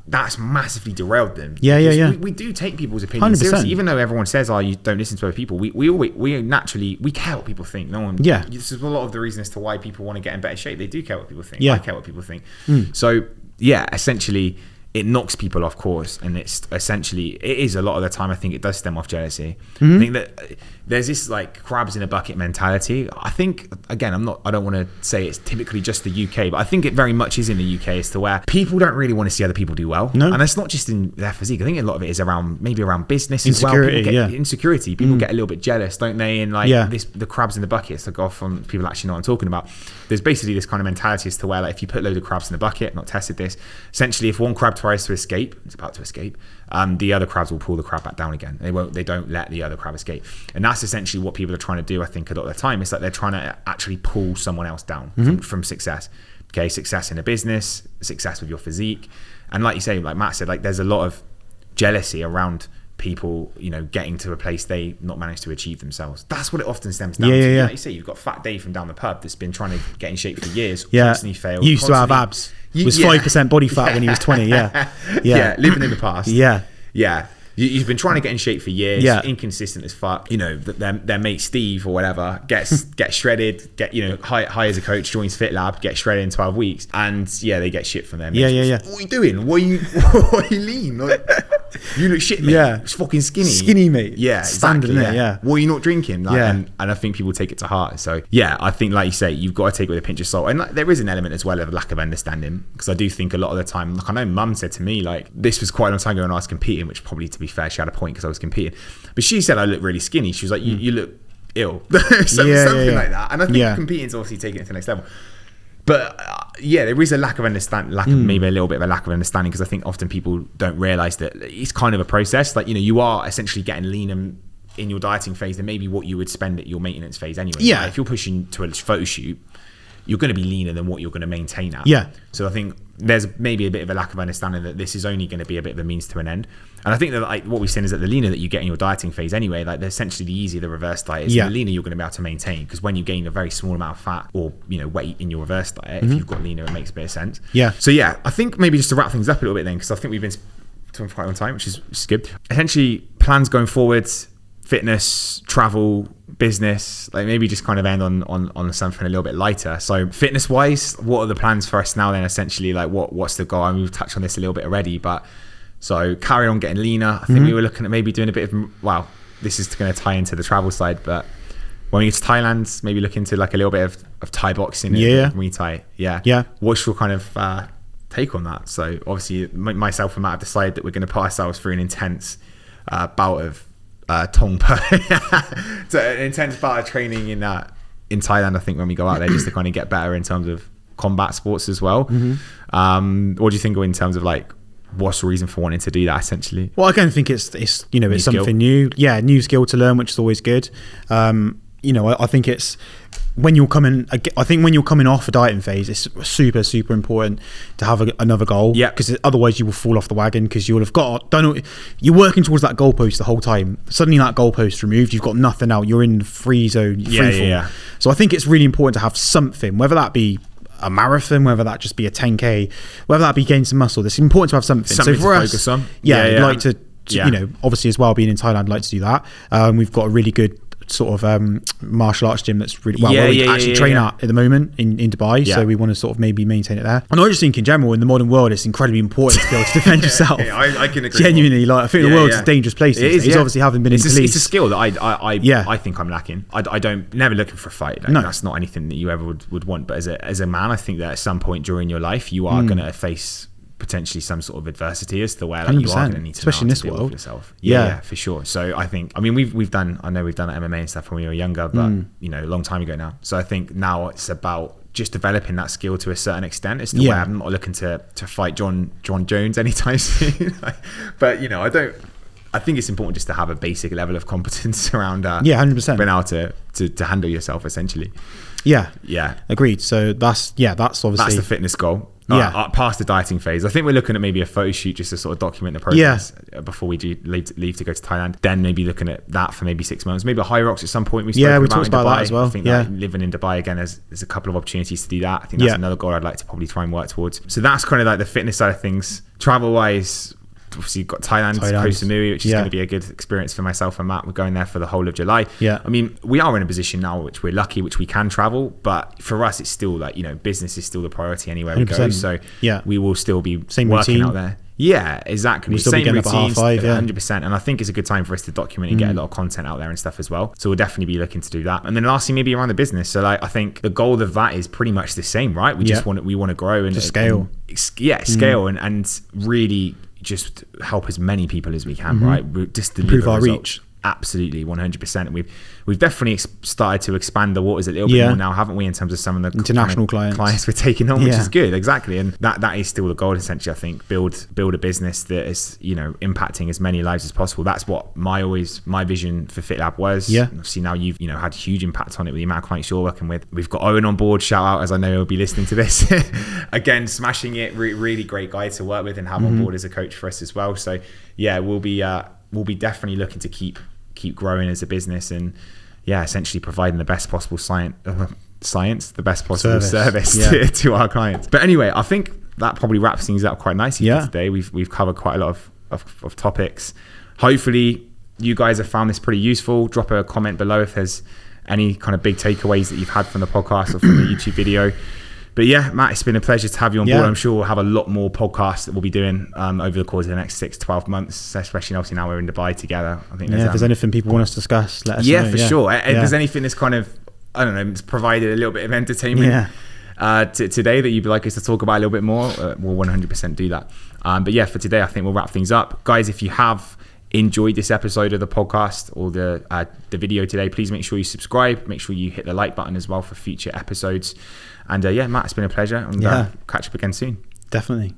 that's massively derailed them. Yeah. We do take people's opinions 100%. seriously, even though everyone says, "Oh, you don't listen to other people." We naturally care what people think. No one. Yeah. This is a lot of the reason as to why people want to get in better shape. They do care what people think. Yeah. I care what people think. So yeah, essentially, it knocks people off course, and it is a lot of the time. I think it does stem off jealousy. I think that there's this like crabs in a bucket mentality. I think, again, I don't want to say it's typically just the UK, but I think it very much is in the UK as to where people don't really want to see other people do well. No. And it's not just in their physique. I think a lot of it is around business as well. Insecurity. People get a little bit jealous, don't they? And like the crabs in the buckets that go off on people actually know what I'm talking about. There's basically this kind of mentality as to where, like, if you put a load of crabs in the bucket, not tested this, essentially if one crab tries to escape, it's about to escape, the other crabs will pull the crab back down again. They don't let the other crab escape. And that's essentially what people are trying to do, I think, a lot of the time. It's like they're trying to actually pull someone else down from success. Okay, success in a business, success with your physique. And like you say, like Matt said, like there's a lot of jealousy around people, getting to a place they not managed to achieve themselves. That's what it often stems down to. Like you say, you've got Fat Dave from down the pub that's been trying to get in shape for years, constantly failed. Used to have abs. Was 5% body fat when he was 20. Yeah, living in the past. Yeah. You've been trying to get in shape for years. Yeah. Inconsistent as fuck. Their mate Steve or whatever gets shredded. Hires a coach, joins FitLab, gets shredded in 12 weeks, and they get shit from them. Yeah. What are you doing? Why are you lean? Like, you look shit, mate. Yeah. It's fucking skinny, mate. Yeah, standard, exactly. Yeah. Why are you not drinking? Like, and I think people take it to heart. So I think, like you say, you've got to take it with a pinch of salt. And like, there is an element as well of lack of understanding, because I do think a lot of the time, like I know Mum said to me, like, this was quite a long time ago when I was competing, which probably, to be fair, she had a point because I was competing, but she said I look really skinny. She was like, you look ill. Something like that. And I think competing's obviously taking it to the next level. But there is a lack of understanding, maybe a little bit of a lack of understanding, because I think often people don't realise that it's kind of a process. Like, you are essentially getting leaner in your dieting phase than maybe what you would spend at your maintenance phase anyway. Yeah. Like, if you're pushing to a photo shoot, you're going to be leaner than what you're going to maintain at. Yeah. So I think there's maybe a bit of a lack of understanding that this is only going to be a bit of a means to an end. And I think that, like, what we've seen is that the leaner that you get in your dieting phase anyway, like, essentially the easier the reverse diet is, the leaner you're going to be able to maintain. Because when you gain a very small amount of fat or weight in your reverse diet, if you've got leaner, it makes a bit of sense. Yeah. So I think maybe just to wrap things up a little bit then, because I think we've been talking for quite a long time, which is good. Essentially, plans going forwards: fitness, travel, business. Like, maybe just kind of end on something a little bit lighter. So fitness wise, what are the plans for us now then? Essentially, like, what's the goal? I mean, we've touched on this a little bit already, but so carry on getting leaner. I think we were looking at maybe doing a bit of, this is going to tie into the travel side, but when we get to Thailand, maybe look into like a little bit of Thai boxing and Muay Thai. Yeah. What's your kind of take on that? So obviously myself and Matt have decided that we're going to put ourselves through an intense bout of Tongpo. So an intense bout of training in Thailand, I think, when we go out there, just to kind of get better in terms of combat sports as well. What do you think in terms of, like, what's the reason for wanting to do that, essentially? Well, I don't think it's it's something new. Yeah, new skill to learn, which is always good. I think it's when you're coming off a dieting phase, it's super, super important to have another goal. Yeah, because otherwise you will fall off the wagon, because you'll have you're working towards that goalpost the whole time. Suddenly that goalpost removed, you've got nothing out. You're in the free zone. Yeah. So I think it's really important to have something, whether that be a marathon, whether that just be a 10k, whether that be gaining some muscle. It's important to have something. So for us, focus on. I'd like to obviously, as well, being in Thailand, I'd like to do that. We've got a really good sort of martial arts gym that's really we train at the moment in Dubai, so we want to sort of maybe maintain it there. And I just think in general, in the modern world, it's incredibly important to be able to defend yourself. I can agree. Genuinely, like, I think the world's a dangerous place. It's obviously having been in police. It's a skill that I think I'm lacking. I don't never looking for a fight. Like, no, that's not anything that you ever would want. But as a man, I think that at some point during your life, you are going to face potentially some sort of adversity as to where, like, you are going to need to, especially in this world, yourself. Yeah, for sure. So I think, I mean, we've done MMA and stuff when we were younger, but a long time ago now. So I think now it's about just developing that skill to a certain extent. It's the way I'm not looking to fight John Jones anytime soon. But I think it's important just to have a basic level of competence around 100% being able to handle yourself, essentially. Yeah. Agreed. So that's obviously, that's the fitness goal. past the dieting phase. I think we're looking at maybe a photo shoot just to sort of document the process before we do leave to go to Thailand. Then maybe looking at that for maybe 6 months, maybe a High Rocks at some point. We talked about that as well. I think that living in Dubai again, there's a couple of opportunities to do that. I think that's another goal I'd like to probably try and work towards. So that's kind of like the fitness side of things. Travel wise, obviously you've got Thailand, Koh Samui, which is going to be a good experience for myself and Matt. We're going there for the whole of July. I mean, we are in a position now which we're lucky, which we can travel, but for us it's still like, business is still the priority anywhere we go. So we will still be working routine out there. Yeah, exactly. We'll Same routines, 5, 100%. And I think it's a good time for us to document and get a lot of content out there and stuff as well. So we'll definitely be looking to do that. And then lastly, maybe around the business. So like, I think the goal of that is pretty much the same, right? We just want to grow and just scale. Scale and really just help as many people as we can, right? Just improve our reach. Absolutely, 100%. And we've definitely started to expand the waters a little bit more now, haven't we, in terms of some of the international clients we're taking on, which is good. Exactly. And that is still the goal, essentially. I think build a business that is impacting as many lives as possible. That's what my vision for FitLab was. Obviously now you've had huge impact on it with the amount of clients you're working with. We've got Owen on board, shout out, as I know he'll be listening to this. Again, smashing it. Really great guy to work with and have on board as a coach for us as well. So we'll be definitely looking to keep growing as a business and essentially providing the best possible the best possible service to our clients. But anyway, I think that probably wraps things up quite nicely for today. We've covered quite a lot of topics. Hopefully you guys have found this pretty useful. Drop a comment below if there's any kind of big takeaways that you've had from the podcast or from the YouTube video. But Matt, it's been a pleasure to have you on board. I'm sure we'll have a lot more podcasts that we'll be doing over the course of the next 6-12 months, especially obviously now we're in Dubai together. I think if there's anything people want us to discuss, let us know. Yeah, for sure. If there's anything that's kind of, I don't know, provided a little bit of entertainment today that you'd like us to talk about a little bit more, we'll 100% do that. But for today, I think we'll wrap things up. Guys, if you have enjoyed this episode of the podcast or the video today, please make sure you subscribe. Make sure you hit the like button as well for future episodes. And Matt, it's been a pleasure. And catch up again soon. Definitely.